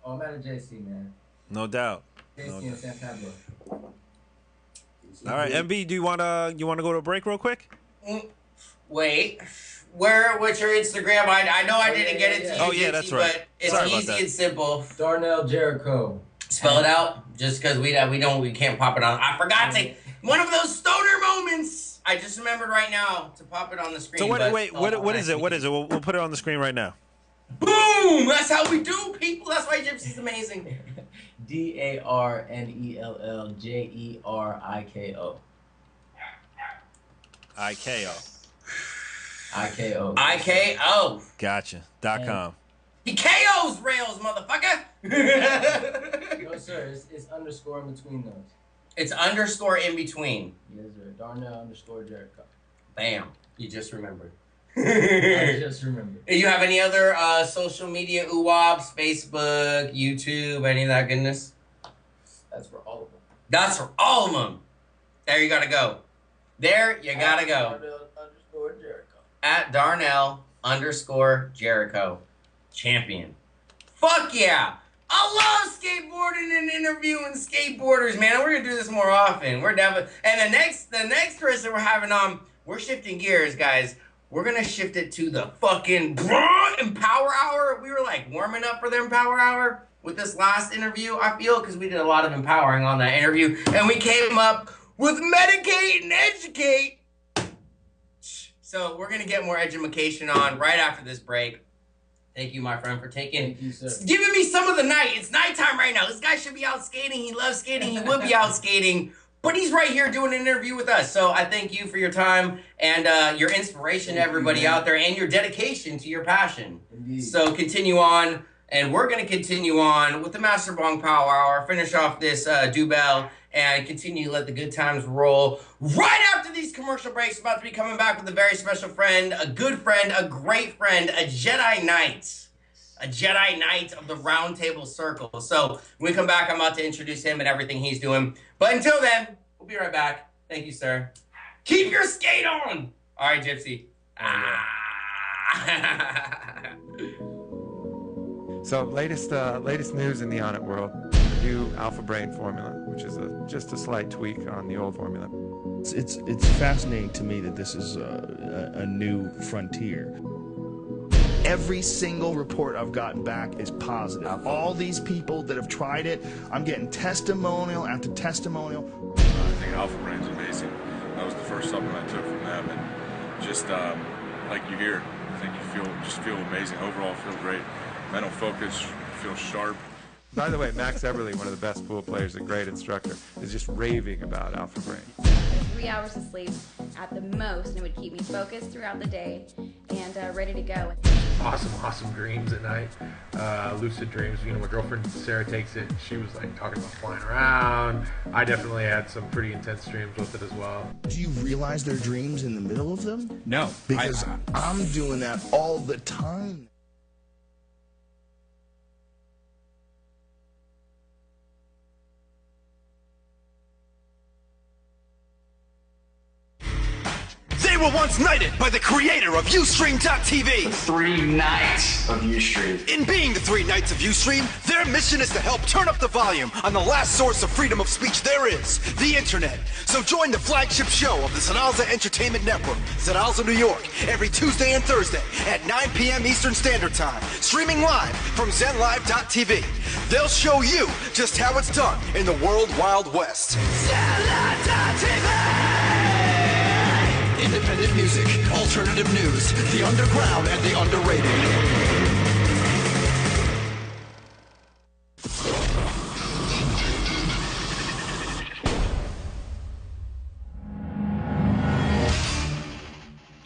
Oh, I'm at a JC, man. No doubt. JC in San Pablo. All right, MB, do you wanna go to a break real quick? Wait, what's your Instagram? I know I didn't get it to you. Oh yeah, that's right. But it's Sorry about easy that. and simple. Darnell Jeriko. Spell it out, just because we can't pop it on. I forgot to. One of those stoner moments. I just remembered right now to pop it on the screen. So what is it? What is it? We'll put it on the screen right now. Boom! That's how we do, people. That's why Gypsy's amazing. DARNELLJERIKO. IKO. IKO. Gotcha. .com. He KOs rails, motherfucker. No, sir. It's underscore in between those. It's underscore in between. Yes, sir. Darnell_Jeriko. Bam. You just remembered. I just remembered. You have any other social media ooh-wops, Facebook, YouTube, any of that goodness? That's for all of them. That's for all of them. There you gotta go. There you gotta go. At Darnell_Jeriko. Champion. Fuck yeah. I love skateboarding and interviewing skateboarders, man. We're gonna do this more often. We're definitely, and the next person we're having on, we're shifting gears, guys. We're gonna shift it to the fucking Empower Hour. We were like warming up for the Empower Hour with this last interview, I feel, because we did a lot of empowering on that interview, and we came up with medicate and educate. So we're gonna get more education on right after this break. Thank you, my friend, for giving me some of the night. It's nighttime right now. This guy should be out skating. He loves skating. He would be out skating. But he's right here doing an interview with us. So I thank you for your time and your inspiration to everybody out there and your dedication to your passion. Indeed. So continue on. And we're going to continue on with the Master Bong Power Hour. Finish off this Dubel and continue to let the good times roll. Right after these commercial breaks, about to be coming back with a very special friend, a good friend, a great friend, a Jedi Knight. A Jedi Knight of the Round Table Circle. So when we come back, I'm about to introduce him and everything he's doing. But until then, we'll be right back. Thank you, sir. Keep your skate on. All right, Gypsy. So latest news in the On It world, the new Alpha Brain formula, which is just a slight tweak on the old formula. It's fascinating to me that this is a new frontier. Every single report I've gotten back is positive. All these people that have tried it, I'm getting testimonial after testimonial. Alpha Brain's amazing. That was the first supplement I took from them, and just like you hear, I think you feel amazing. Overall, feel great. Mental focus, feel sharp. By the way, Max Everly, one of the best pool players, a great instructor, is just raving about Alpha Brain. 3 hours of sleep at the most, and it would keep me focused throughout the day and ready to go. Awesome dreams at night, lucid dreams. You know, my girlfriend Sarah takes it. She was like talking about flying around. I definitely had some pretty intense dreams with it as well. Do you realize their dreams in the middle of them? No, Because I'm doing that all the time. They were once knighted by the creator of Ustream.tv. The 3 Knights of Ustream. In being the 3 Knights of Ustream, their mission is to help turn up the volume on the last source of freedom of speech there is, the internet. So join the flagship show of the Zedalza Entertainment Network, Zedalza, New York, every Tuesday and Thursday at 9 p.m. Eastern Standard Time, streaming live from ZenLive.tv. They'll show you just how it's done in the World Wild West. ZenLive.tv! Independent music, alternative news, the underground and the underrated.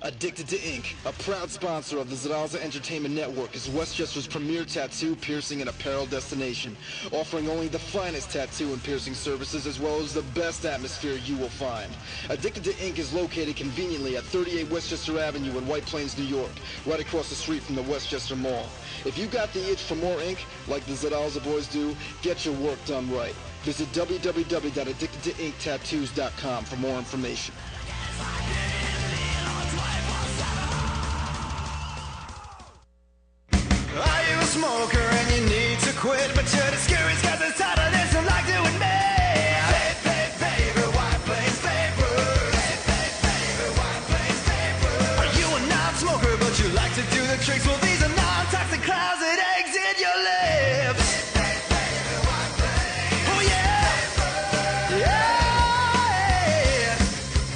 Addicted to Ink, a proud sponsor of the Zedalza Entertainment Network, is Westchester's premier tattoo, piercing, and apparel destination, offering only the finest tattoo and piercing services as well as the best atmosphere you will find. Addicted to Ink is located conveniently at 38 Westchester Avenue in White Plains, New York, right across the street from the Westchester Mall. If you got the itch for more ink, like the Zedalza boys do, get your work done right. Visit www.addictedtoinktattoos.com for more information. Are you a smoker and you need to quit, but you're discouraged cause it's harder than some like doing me? Favorite White Plains paper. Favorite White Plains paper. Are you a non-smoker but you like to do the tricks? Well, these are non-toxic clouds that exit your lips. Favorite White Plains. Oh yeah. Yeah.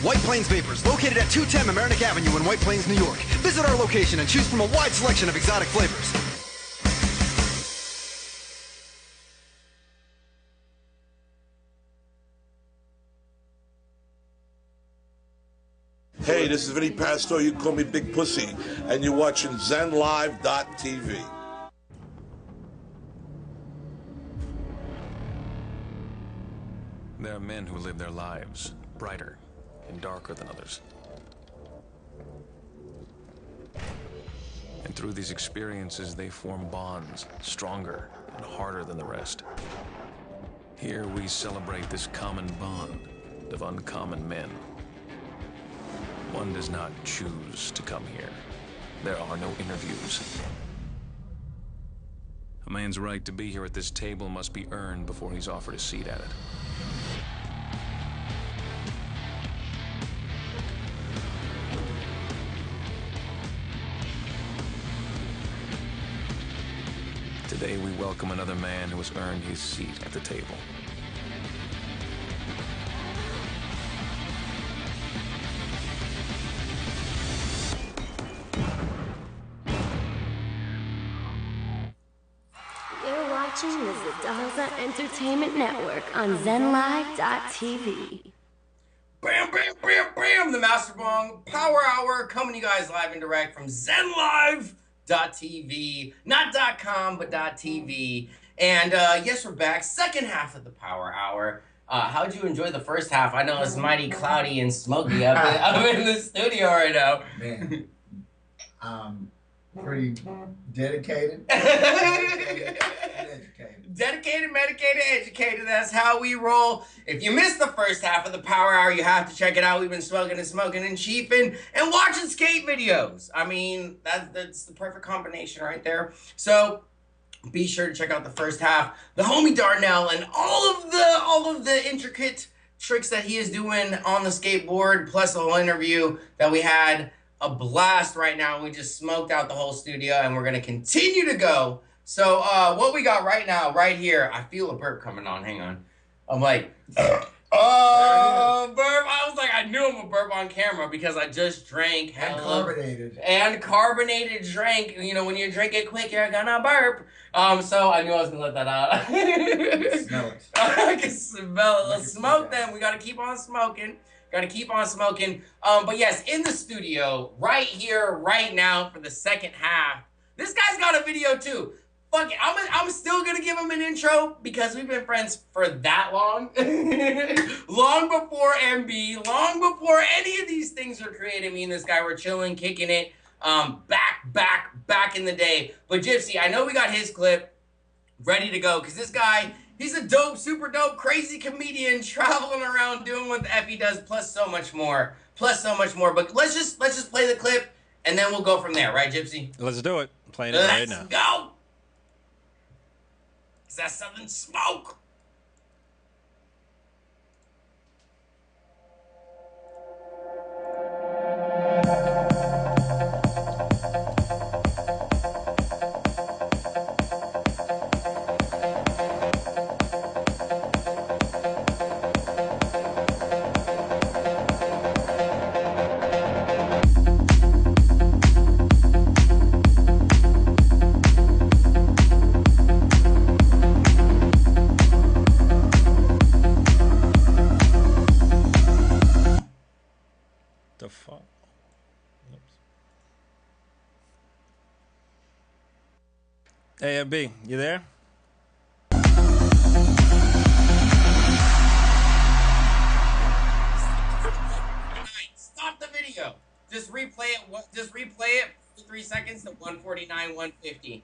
White Plains Vapors, located at 210 Mamaroneck Avenue in White Plains, New York. Visit our location and choose from a wide selection of exotic flavors. Hey, this is Vinny Pastor. You can call me Big Pussy, and you're watching ZenLive.tv. There are men who live their lives brighter and darker than others. And through these experiences, they form bonds stronger and harder than the rest. Here we celebrate this common bond of uncommon men. One does not choose to come here. There are no interviews. A man's right to be here at this table must be earned before he's offered a seat at it. Today we welcome another man who has earned his seat at the table. You're watching the Zedalza Entertainment Network on ZenLive.tv. Bam, bam, bam, bam! The Master Bong Power Hour coming to you guys live and direct from ZenLive.tv. Not .com, but .tv. And yes, we're back. Second half of the Power Hour. How'd you enjoy the first half? I know it's mighty cloudy and smoky up in the studio right now. Man, pretty dedicated. Dedicated, medicated, educated. That's how we roll. If you missed the first half of the Power Hour, you have to check it out. We've been smoking and chiefing and watching skate videos. I mean, that's the perfect combination right there. So be sure to check out the first half. The homie Darnell and all of the intricate tricks that he is doing on the skateboard, plus the whole interview that we had. A blast right now. We just smoked out the whole studio, and we're gonna continue to go. So what we got right now, right here, I feel a burp coming on. Hang on. I'm like, Oh, burp. I was like, I knew I'm a burp on camera because I just drank And carbonated. And carbonated drink. You know, when you drink it quick, you're gonna burp. So I knew I was gonna let that out. Smell it. I can smell it. Let's smoke then. We gotta keep on smoking. Gotta keep on smoking. But yes, in the studio, right here, right now, for the second half, this guy's got a video too. Fuck it, I'm still gonna give him an intro because we've been friends for that long. Long before MB, long before any of these things were created. Me and this guy were chilling, kicking it, back in the day. But Gypsy, I know we got his clip ready to go because this guy, he's a dope, super dope, crazy comedian traveling around doing what the F he does, plus so much more. But let's just play the clip and then we'll go from there, right, Gypsy? Let's do it. Playing it right now. Let's go. Is that something smoke? The fuck? Hey, MB, you there? Stop the video. Just replay it. Just replay it for 3 seconds to 149, 150.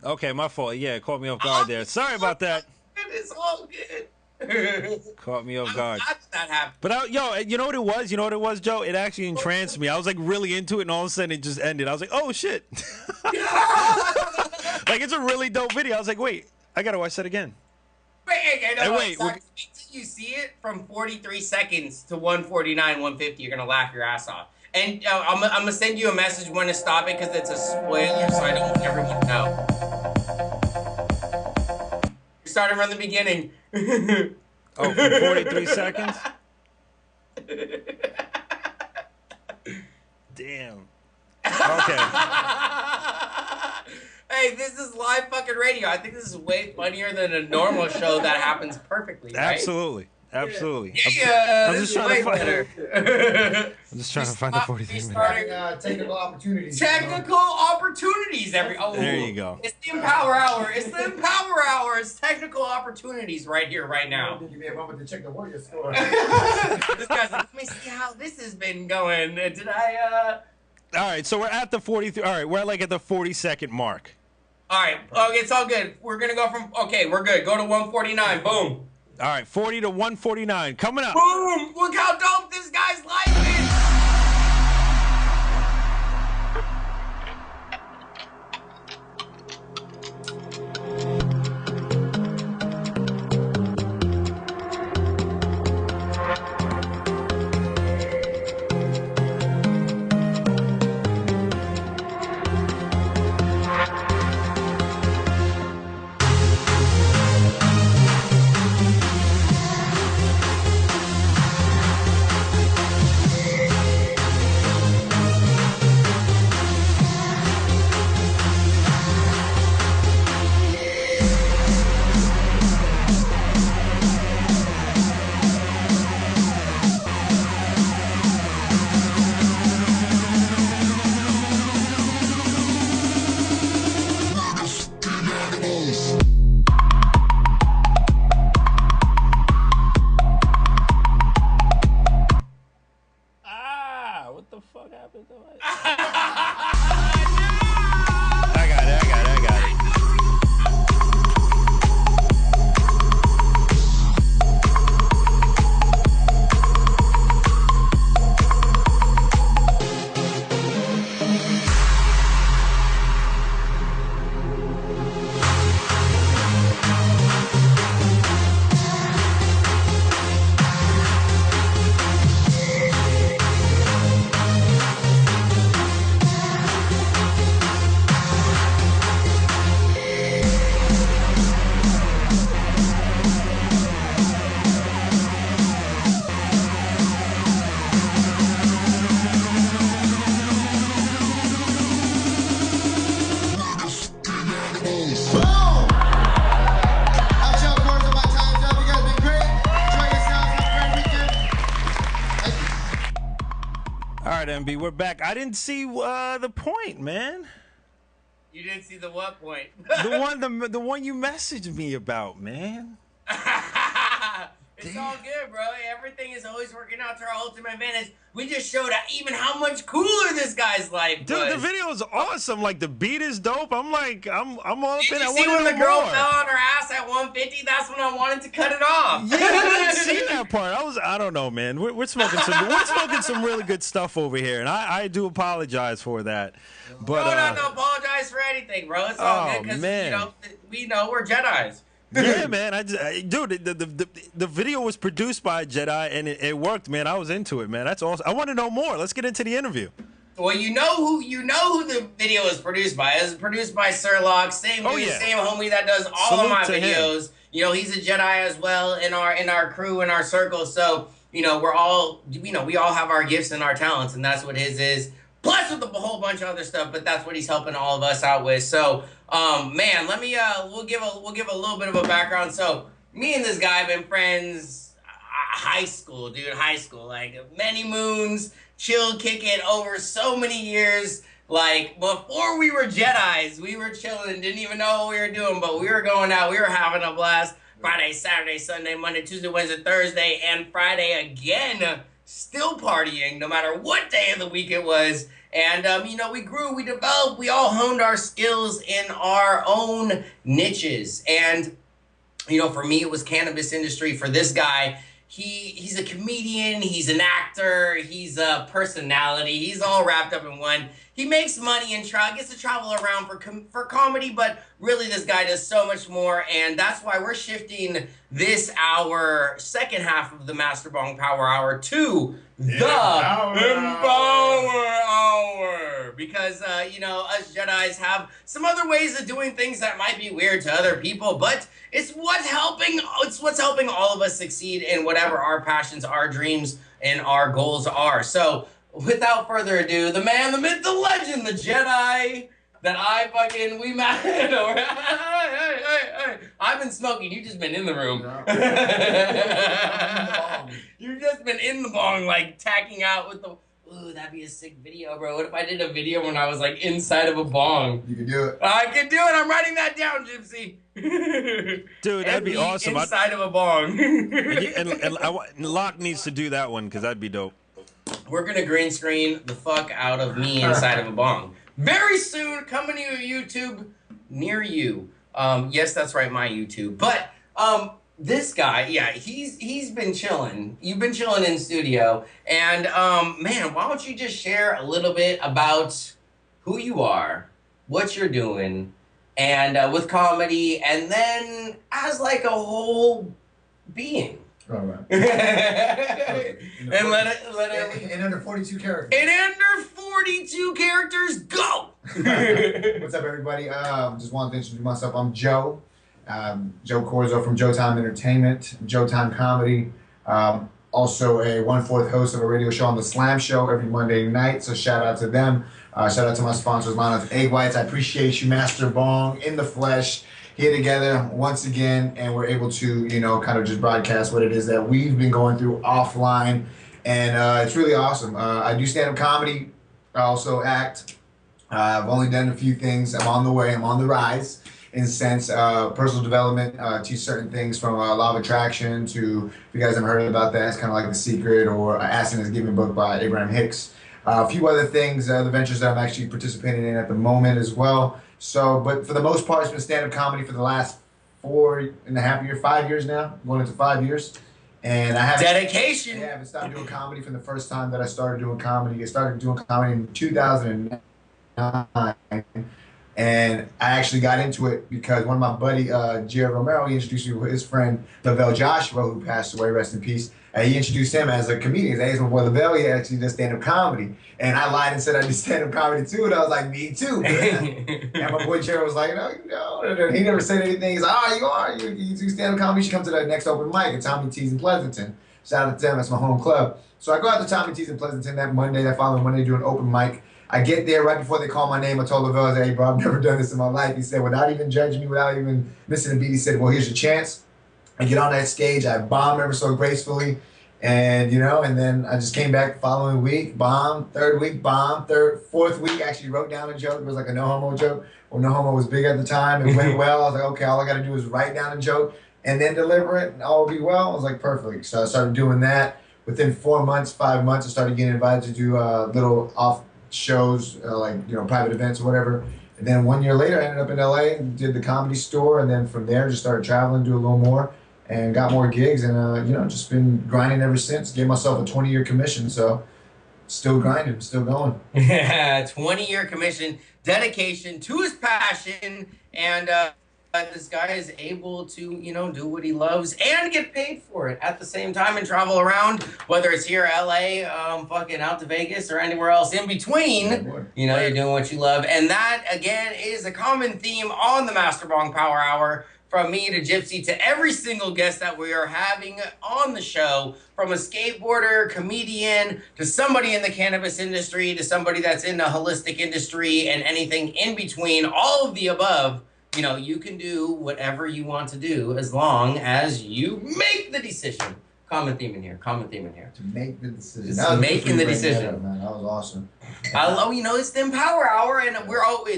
Okay, my fault. Yeah, it caught me off guard there. Sorry about that. It's all good. Caught me off guard. How did that happen? But yo, you know what it was? You know what it was, Joe? It actually entranced me. I was like really into it, and all of a sudden it just ended. I was like, oh shit! Like it's a really dope video. I was like, wait, I gotta watch that again. Wait, until you see it from 43 seconds to 149, 150, you're gonna laugh your ass off. And I'm gonna send you a message when to stop it because it's a spoiler, so I don't want everyone to know. You're starting from the beginning. Oh, from 43 seconds? Damn. Okay. Hey, this is live fucking radio. I think this is way funnier than a normal show that happens perfectly, right? Absolutely. Absolutely. Yeah, I'm this just is trying way to find better. I'm just trying to find the 43 minutes. Technical opportunities. Technical opportunities. There you go. It's the Empower Hour. It's the Empower Hour. It's technical opportunities right here, right now. You may have wanted to check the Warrior score. This guy's like, let me see how this has been going. Did I, All right, so we're at the 43. All right, we're like at the 40-second mark. All right. Okay, it's all good. We're going to go from, okay, we're good. Go to 149. Boom. All right, 40 to 149. Coming up. Boom! Look how dope this guy's life is! right, MB, we're back. I didn't see the point, man. You didn't see the what point? the one you messaged me about, man. It's all good, bro. Everything is always working out to our ultimate advantage. We just showed even how much cooler this guy's life was. Dude, the video is awesome. Like, the beat is dope. I'm all up in it. Did you see when the girl fell on her ass at 150? That's when I wanted to cut it off. Yeah, I didn't see that part. I don't know, man. We're smoking some really good stuff over here, and I do apologize for that. But no, apologize for anything, bro. It's all good because we know we're Jedis. Yeah, man. Dude, the video was produced by a Jedi, and it worked, man. I was into it, man. That's awesome. I want to know more. Let's get into the interview. Well, you know who the video is produced by. It's produced by Sir Locke, same homie that does all of my videos. Him. You know, he's a Jedi as well in our crew, in our circle. So, you know, we all have our gifts and our talents, and that's what his is. Plus with a whole bunch of other stuff, but that's what he's helping all of us out with. So, man, let me we'll give a little bit of a background. So, me and this guy have been friends high school, like many moons, chill, kick it over so many years. Like, before we were Jedis, we were chilling, didn't even know what we were doing, but we were going out, we were having a blast. Friday, Saturday, Sunday, Monday, Tuesday, Wednesday, Thursday, and Friday again. Still partying, no matter what day of the week it was. And, you know, we grew, we developed, we all honed our skills in our own niches. And, you know, for me, it was cannabis industry. For this guy, he's a comedian, he's an actor, he's a personality. He's all wrapped up in one. He makes money and gets to travel around for comedy, but really this guy does so much more, and that's why we're shifting this hour, second half of the Master Bong Power Hour, to the Empower Hour. Because, you know, us Jedis have some other ways of doing things that might be weird to other people, but it's what's helping all of us succeed in whatever our passions, our dreams, and our goals are. So, without further ado, the man, the myth, the legend, the Jedi that we met. Hey. I've been smoking. You've just been in the room. You've just been in the bong, like tacking out with the. Ooh, that'd be a sick video, bro. What if I did a video when I was like inside of a bong? You could do it. I could do it. I'm writing that down, Gypsy. Dude, that'd be awesome. Inside of a bong. and Locke needs to do that one because that'd be dope. We're gonna green screen the fuck out of me inside of a bong. Very soon, coming to YouTube near you. Yes, that's right, my YouTube. But this guy, yeah, he's been chilling. You've been chilling in studio, and man, why don't you just share a little bit about who you are, what you're doing, and with comedy, and then as like a whole being. All right. And let it in under 42 characters. In under 42 characters, go! What's up, everybody? Just wanted to introduce myself. I'm Joe. Joe Corzo from JOEtime Entertainment, JOEtime Comedy. Also a 1/4 host of a radio show on The Slam Show every Monday night, so shout out to them. Shout out to my sponsors, Lana's Egg Whites. I appreciate you, Master Bong, in the flesh, here together once again, and we're able to, you know, kind of just broadcast what it is that we've been going through offline, and it's really awesome. I do stand-up comedy. I also act. I've only done a few things. I'm on the way. I'm on the rise. In a sense, personal development, teach certain things from law of attraction to, if you guys haven't heard about that, it's kind of like The Secret or Asking is Given book by Abraham Hicks. A few other things, the ventures that I'm actually participating in at the moment as well. So, but for the most part, it's been stand-up comedy for the last 4.5 years, 5 years now, going into 5 years. And I haven't... Dedication! Yeah, I haven't stopped doing comedy from the first time that I started doing comedy. I started doing comedy in 2009. And I actually got into it because one of my buddy, Jared Romero, he introduced me to his friend, Lavelle Joshua, who passed away, rest in peace. And he introduced him as a comedian. He said, hey, my boy Lavelle, he actually does stand-up comedy. And I lied and said I did stand-up comedy too. And I was like, me too. And my boy Jared was like, no. He never said anything. He's like, oh, you are. You do stand-up comedy. You should come to the next open mic at Tommy T's in Pleasanton. Shout out to them. That's my home club. So I go out to Tommy T's in Pleasanton that following Monday, do an open mic. I get there right before they call my name. I told Lavelle, hey, bro, I've never done this in my life. He said, without even judging me, without even missing a beat, he said, well, here's your chance. I get on that stage. I bomb ever so gracefully. And, and then I just came back the following week, bomb, third week, bomb, fourth week, actually wrote down a joke. It was like a no homo joke. Well, no homo was big at the time. It went well. I was like, okay, all I got to do is write down a joke and then deliver it and all will be well. I was like, perfect. So I started doing that. Within 4 months, 5 months, I started getting invited to do little off shows, private events or whatever. And then 1 year later, I ended up in LA and did the Comedy Store. And then from there, just started traveling, do a little more. And got more gigs and, just been grinding ever since. Gave myself a 20-year commission, so still grinding, still going. Yeah, 20-year commission, dedication to his passion, and this guy is able to, do what he loves and get paid for it at the same time and travel around, whether it's here, LA, fucking out to Vegas or anywhere else in between. You're doing what you love. And that, again, is a common theme on the Master Bong Power Hour. From me to Gypsy to every single guest that we are having on the show, from a skateboarder, comedian, to somebody in the cannabis industry, to somebody that's in the holistic industry and anything in between, all of the above, you can do whatever you want to do as long as you make the decision. Common theme in here. To make the decision. Just making the decision. Man, that was awesome. I love, it's the Empower Hour, and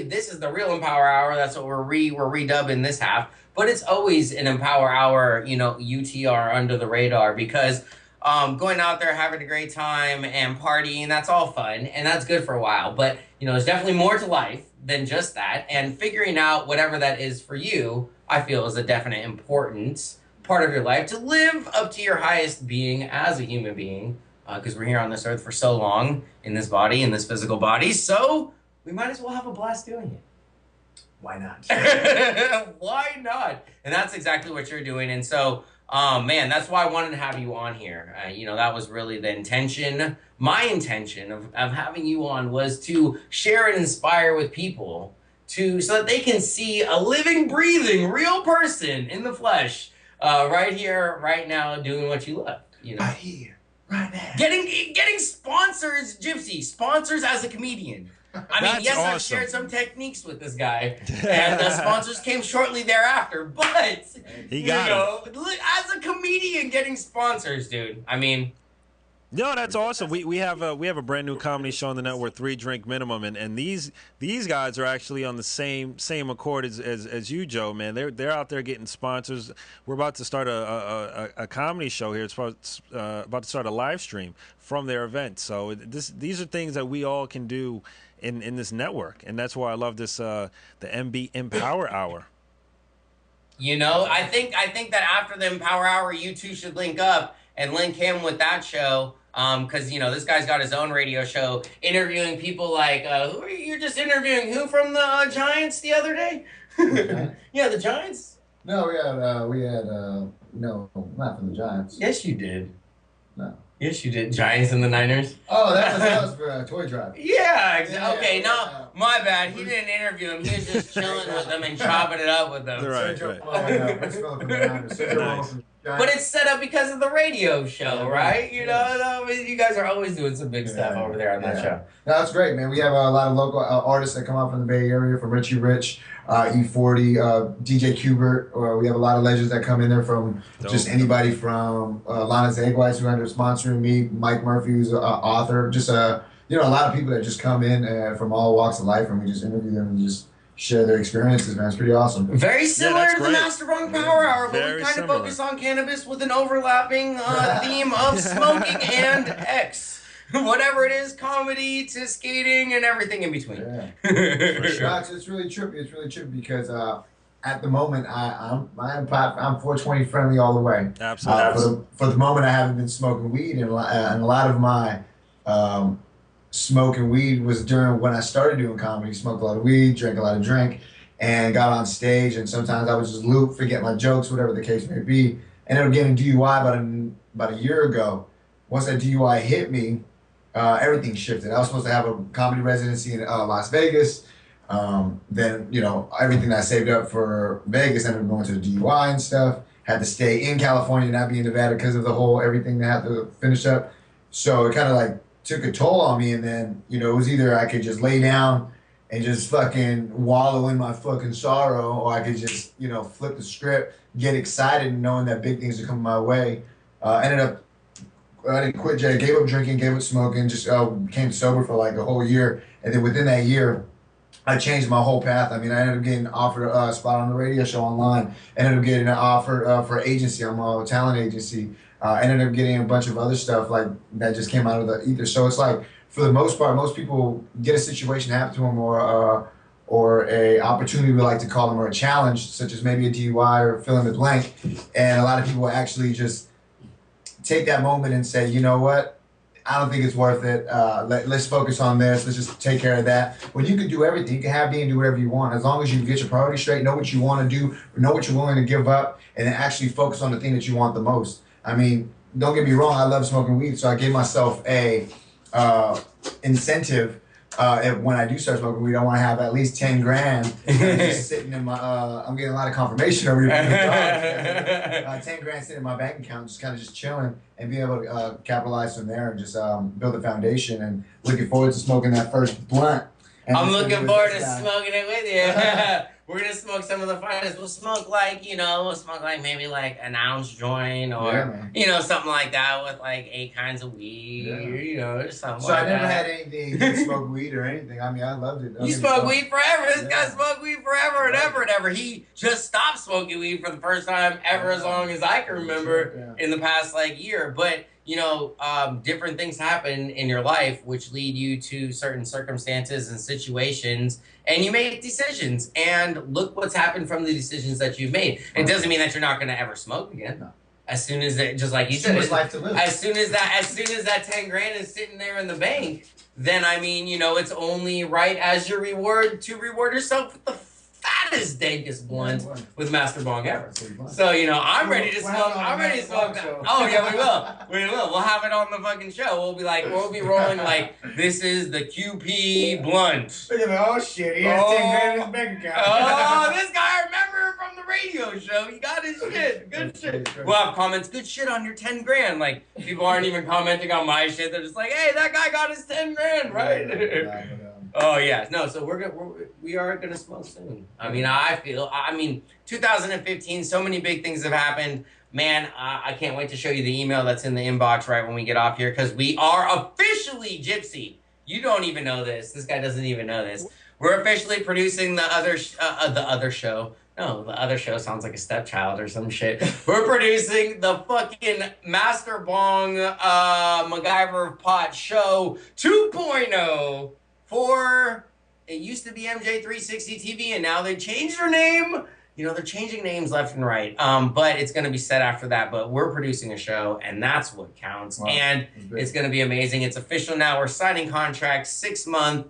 this is the real Empower Hour. That's what we're redubbing this half. But it's always an Empower Hour, UTR under the radar, because going out there, having a great time and partying, that's all fun and that's good for a while. But, there's definitely more to life than just that. And figuring out whatever that is for you, I feel, is a definite important part of your life to live up to your highest being as a human being, because we're here on this earth for so long in this body, in this physical body. So we might as well have a blast doing it. Why not? Why not? And that's exactly what you're doing. And so, man, that's why I wanted to have you on here. That was really the intention. My intention of having you on was to share and inspire with people so that they can see a living, breathing, real person in the flesh, right here, right now, doing what you love. Right here, right now. Getting sponsors, Gypsy, sponsors as a comedian. I mean, yes, awesome. I've shared some techniques with this guy, and the sponsors came shortly thereafter, but, he got as a comedian getting sponsors, dude, I mean. No, that's awesome. We have a brand new comedy show on the network, 3 Drink Minimum, and these guys are actually on the same accord as you, Joe, man. They're out there getting sponsors. We're about to start a comedy show here. It's about to start a live stream from their event. So these are things that we all can do in this network, and that's why I love this the MB Empower Hour. I think that after the Empower Hour, you two should link up and link him with that show, because this guy's got his own radio show interviewing people like who are you just interviewing? Who from the Giants the other day? Yeah, the Giants. No, we had no, not from the Giants. Yes, you did. No. Yes, you did. Giants and the Niners. Oh, that was for Toy Drive. Yeah, exactly. Okay, no, my bad. He didn't interview him. He was just chilling with them and chopping it up with them. Right. But it's set up because of the radio show, right? You guys are always doing some big stuff over there on that show. No, that's great, man. We have a lot of local artists that come out from the Bay Area, from Richie Rich, E40, DJ Qbert. We have a lot of legends that come in there from just anybody from Lana Zagwise, who ended up sponsoring me, Mike Murphy, who's an author. Just a lot of people that just come in from all walks of life, and we just interview them and just share their experiences, man. It's pretty awesome. Very similar to the Master Bong Power Hour, but we kind of focus on cannabis with an overlapping theme of smoking and X. Whatever it is, comedy to skating and everything in between. Yeah. For sure. It's really trippy. It's really trippy because at the moment I'm 420 friendly all the way. Absolutely. For the moment, I haven't been smoking weed, and a lot of my smoking weed was during when I started doing comedy. Smoked a lot of weed, drank a lot of drink, and got on stage. And sometimes I would just loop, forget my jokes, whatever the case may be. Ended up getting DUI about a year ago. Once that DUI hit me, everything shifted. I was supposed to have a comedy residency in Las Vegas. Then, everything that I saved up for Vegas ended up going to the DUI and stuff. Had to stay in California, not be in Nevada because of the whole everything that I had to finish up. So it kind of took a toll on me. And then, it was either I could just lay down and just fucking wallow in my fucking sorrow, or I could just, flip the script, get excited knowing that big things are coming my way. Ended up I didn't quit. I gave up drinking, gave up smoking, just became sober for like a whole year. And then within that year, I changed my whole path. I mean, I ended up getting offered a spot on the radio show online. Ended up getting an offer for agency. I'm a talent agency. Ended up getting a bunch of other stuff like that just came out of the ether. So it's like, for the most part, most people get a situation happen to them or a opportunity, we like to call them, or a challenge, such as maybe a DUI or fill in the blank. And a lot of people actually just take that moment and say, you know what? I don't think it's worth it. Let's focus on this. Let's just take care of that. When you can do everything, you can have me and do whatever you want. As long as you get your priorities straight, know what you want to do, know what you're willing to give up, and then actually focus on the thing that you want the most. I mean, don't get me wrong, I love smoking weed, so I gave myself a incentive. When I do start smoking weed, I want to have at least 10 grand just sitting in my, I'm getting a lot of confirmation over here. 10 grand sitting in my bank account, just kind of just chilling and being able to capitalize from there and just build a foundation, and looking forward to smoking that first blunt. And I'm looking forward to smoking it with you. We're going to smoke some of the finest. We'll smoke maybe like an ounce joint or, something like that with like 8 kinds of weed or, just something so like I never that. had anything to smoke weed or anything. I mean, I loved it. You smoke weed forever. This guy smoked weed forever and ever and ever. He just stopped smoking weed for the first time ever as long as I can remember in the past like year. But, different things happen in your life which lead you to certain circumstances and situations, and you make decisions. And look what's happened from the decisions that you've made. It doesn't mean that you're not going to ever smoke again. No. As soon as it, just like you said, life to live. As soon as that 10 grand is sitting there in the bank, then I mean, it's only right as your reward to reward yourself with the fattest, dankest blunt with Master Bong ever. So, I'm ready to smoke. I'm ready to smoke that. Oh, yeah, we will. We will. We'll have it on the fucking show. We'll be rolling like, this is the QP blunt. Look at that. Oh, shit. He has 10 grand in his bank account. Oh, this guy, I remember from the radio show. He got his shit. Good shit. We'll have comments, good shit on your 10 grand. Like, people aren't even commenting on my shit. They're just like, hey, that guy got his 10 grand, right? Oh yeah, no. So we are gonna smoke soon. I mean, 2015. So many big things have happened, man. I can't wait to show you the email that's in the inbox right when we get off here, because we are officially, Gypsy. You don't even know this. This guy doesn't even know this. We're officially producing the other show. No, the other show sounds like a stepchild or some shit. We're producing the fucking Master Bong MacGyver of Pot show 2.0. It used to be MJ360 TV, and now they changed their name. They're changing names left and right. But it's going to be set after that. But we're producing a show, and that's what counts. Wow, and it's going to be amazing. It's official now. We're signing contracts, 6-month,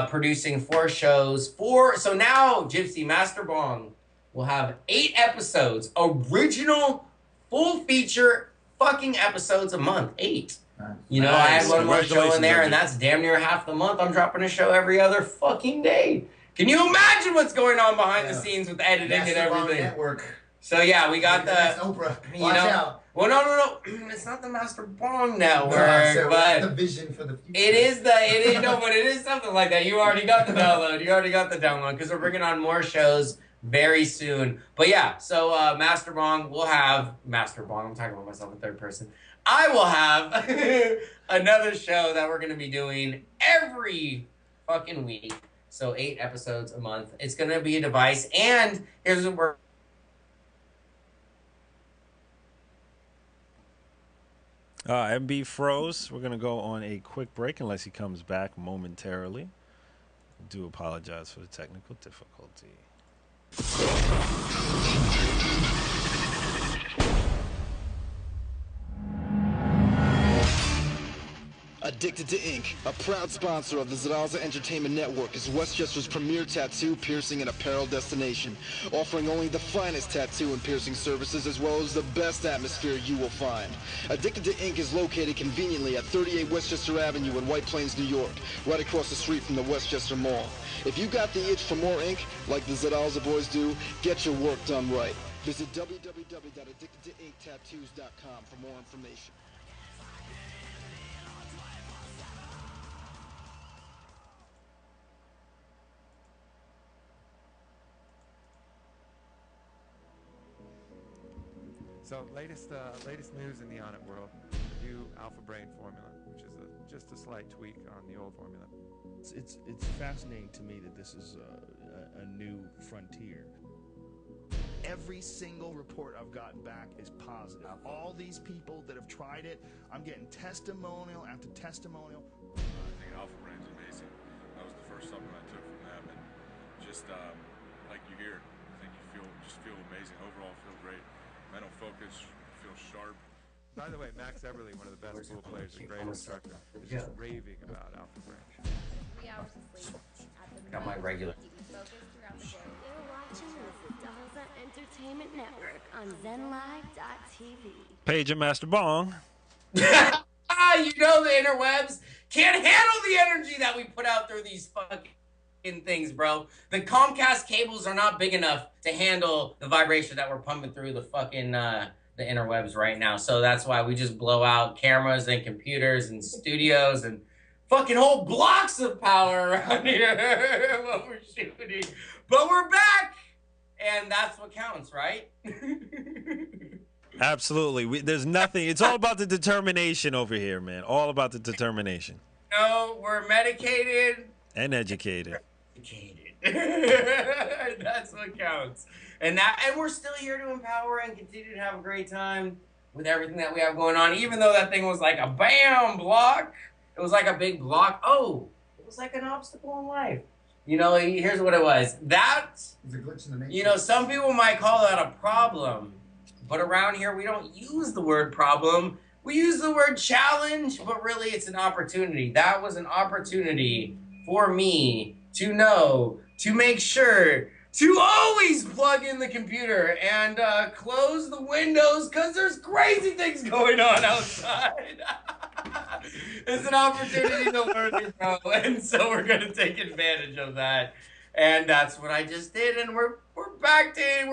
producing 4 shows. So now, Gypsy, Master Bong will have 8 episodes, original, full feature fucking episodes a month. 8. I had one more show in there, and that's damn near half the month. I'm dropping a show every other fucking day. Can you imagine what's going on behind the scenes with editing and everything? Network. So yeah, we got That's Oprah. Watch out. Well, no. It's not the Master Bong Network, but the vision for the future. It is, but it is something like that. You already got the download. Because we're bringing on more shows very soon. But yeah, so Master Bong will have Master Bong. I'm talking about myself in third person. I will have another show that we're going to be doing every fucking week. So 8 episodes a month. It's going to be a device. And here's what we're... MB froze. We're going to go on a quick break unless he comes back momentarily. I do apologize for the technical difficulty. Addicted to Ink, a proud sponsor of the Zaraza Entertainment Network, is Westchester's premier tattoo, piercing, and apparel destination, offering only the finest tattoo and piercing services as well as the best atmosphere you will find. Addicted to Ink is located conveniently at 38 Westchester Avenue in White Plains, New York, right across the street from the Westchester Mall. If you got the itch for more ink, like the Zaraza boys do, get your work done right. Visit www.addictedtoinktattoos.com for more information. So latest news in the On It world. new Alpha Brain formula, which is just a slight tweak on the old formula. It's fascinating to me that this is a new frontier. Every single report I've gotten back is positive. All these people that have tried it, I'm getting testimonial after testimonial. I think Alpha Brain's amazing. That was the first supplement I took from them, and just like you hear, I think you feel amazing. Overall, feel great. Mental focus, feel sharp. By the way, Max Everly, one of the best pool players and great instructor, is just raving about Alpha Brain. 3 hours of sleep at the Got my regular. keep me focused throughout the day. You're watching the Zadaza Entertainment Network on ZenLive.tv. Page and Master Bong. You know the interwebs can't handle the energy that we put out through these fucking things, bro. The Comcast cables are not big enough to handle the vibration that we're pumping through the fucking the interwebs right now. So that's why we just blow out cameras and computers and studios and fucking whole blocks of power around here when we're shooting. But we're back, and that's what counts, right? Absolutely. There's nothing. It's all about the determination over here, man. All about the determination. No, we're medicated. And educated. That's what counts. And we're still here to empower and continue to have a great time with everything that we have going on. Even though that thing was like a bam block. It was like a big block. Oh, it was like an obstacle in life. You know, here's what it was. That, It's a glitch in the matrix. you know, some people might call that a problem. But around here, we don't use the word problem. We use the word challenge, but really it's an opportunity. That was an opportunity for me to know, to make sure, to always plug in the computer and close the windows because there's crazy things going on outside. It's an opportunity to learn and grow, and so we're going to take advantage of that. And that's what I just did, and we're back in, and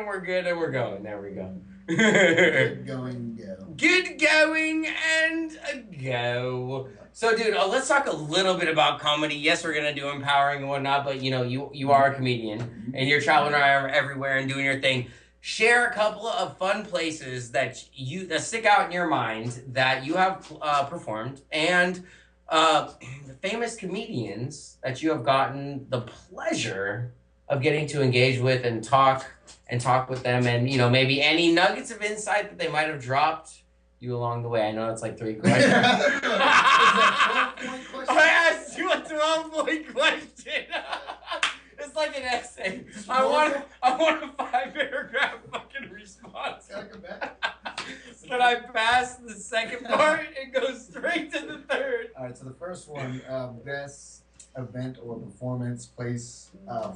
we're good, and we're going. There we go. Good going, go. Good going and a go. So, dude, let's talk a little bit about comedy. Yes, we're gonna do empowering and whatnot, but you know, you are a comedian and you're traveling around everywhere and doing your thing. Share a couple of fun places that stick out in your mind that you have performed, and the famous comedians that you have gotten the pleasure of getting to engage with and talk with them, and you know, maybe any nuggets of insight that they might have dropped you along the way. I know that's like 3 questions. I asked you a 12-point question. It's like an essay. I want a 5-paragraph fucking response. But I pass the second part and go straight to the third. All right, so the first one, best event or performance, place,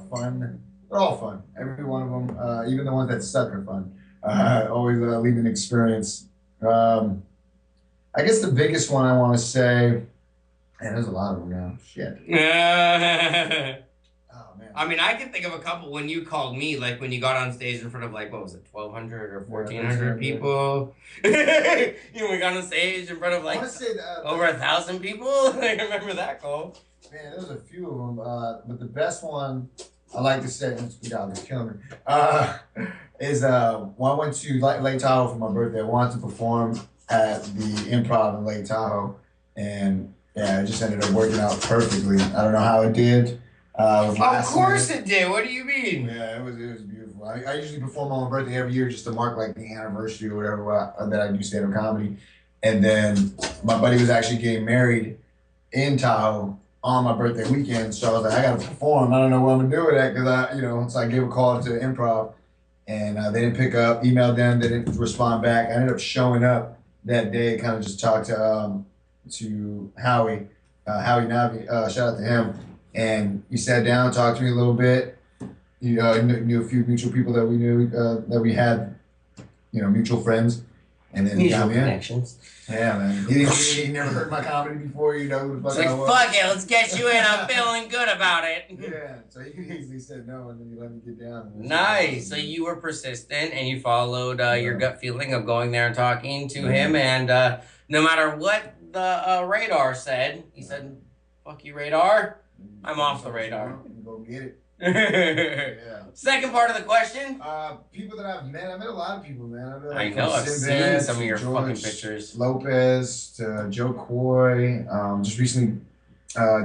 fun. They're all fun. Every one of them, even the ones that suck are fun. Always leave an experience. I guess the biggest one I want to say, man, there's a lot of them now. Shit. Oh, man. I mean, I can think of a couple when you called me, like when you got on stage in front of, like, what was it, 1,200 or 1,400 people? You know, we got on stage in front of, like, over 1,000 people. I remember that call. Man, there's a few of them, but the best one I like to say, God, they're killing me, is when I went to Lake Tahoe for my birthday. I wanted to perform at the Improv in Lake Tahoe, and yeah, it just ended up working out perfectly. I don't know how it did. Of course it did. What do you mean? Yeah, it was beautiful. I usually perform on my birthday every year just to mark like the anniversary or whatever that I do stand-up comedy. And then my buddy was actually getting married in Tahoe on my birthday weekend, so I was like, I gotta perform. I don't know what I'm gonna do with that because so I gave a call to Improv, and they didn't pick up. Emailed them, they didn't respond back. I ended up showing up that day, kind of just talked to Howie Navi. Shout out to him. And he sat down, talked to me a little bit. He knew a few mutual people that we knew, that we had, mutual friends. And then he got me connections. Yeah, man. He never heard my comedy before, who the fuck It's I was. fuck it, let's get you in. I'm feeling good about it. Yeah, so he easily said no, and then he let me get down. Nice. So you were persistent, and you followed your gut feeling of going there and talking to him, and no matter what the radar said, he said, fuck you, radar. I'm off the radar. Go get it. Yeah. Second part of the question. People that I've met. I met a lot of people, man. I met I like know, from I've Sinbad seen some of to your fucking George pictures. Lopez to Joe Coy. Just recently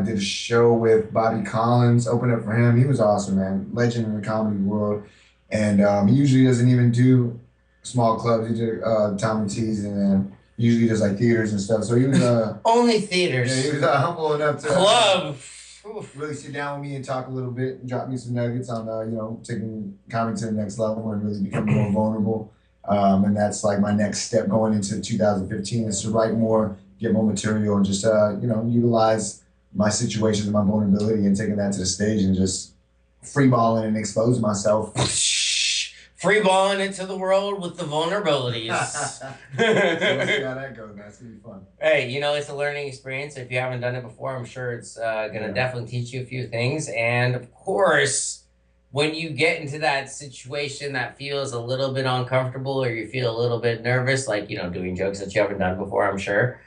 did a show with Bobby Collins. Opened up for him. He was awesome, man. Legend in the comedy world. And he usually doesn't even do small clubs. He did Tommy T's, and then usually does like theaters and stuff. So he was only theaters. Yeah, he was humble enough to Club. Really sit down with me and talk a little bit and drop me some nuggets on taking comedy to the next level and really becoming more vulnerable. And that's like my next step going into 2015 is to write more, get more material, and just utilize my situations and my vulnerability and taking that to the stage and just freeballing and exposing myself. Freeballing into the world with the vulnerabilities. So we'll see how that goes, man. It's gonna be fun. Hey, it's a learning experience. If you haven't done it before, I'm sure it's gonna definitely teach you a few things. And of course, when you get into that situation that feels a little bit uncomfortable or you feel a little bit nervous, like doing jokes that you haven't done before, I'm sure.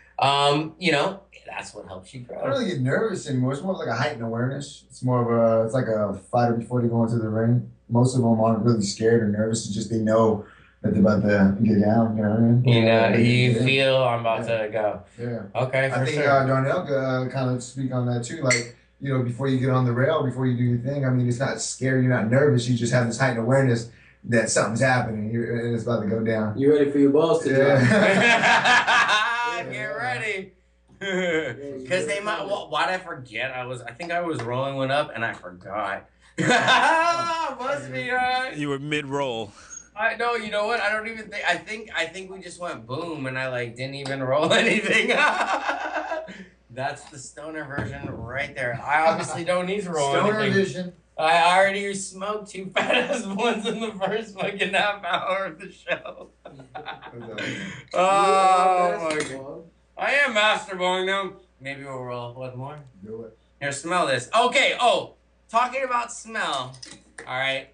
That's what helps you grow. I don't really get nervous anymore. It's more of like a heightened awareness. It's more of it's like a fighter before they go into the ring. Most of them aren't really scared or nervous. It's just they know that they're about to get down. You know what I mean? You feel I'm about to go. Yeah. Okay, I think Darnell kind of speak on that too. Like, before you get on the rail, before you do your thing, I mean, it's not scary. You're not nervous. You just have this heightened awareness that something's happening and it's about to go down. You ready for your balls to drop? Get ready. Because they might. Why'd I forget? I think I was rolling one up and I forgot. Must be right. You were mid-roll. I know. You know what? I don't even think. I think we just went boom, and I didn't even roll anything. That's the stoner version right there. I obviously don't need to roll Stoner anything. vision. I already smoked 2 fat ass ones in the first fucking half hour of the show. Oh my god. I am master balling now. Maybe we'll roll one more. Do it. Here, smell this. Okay. Oh, talking about smell. All right,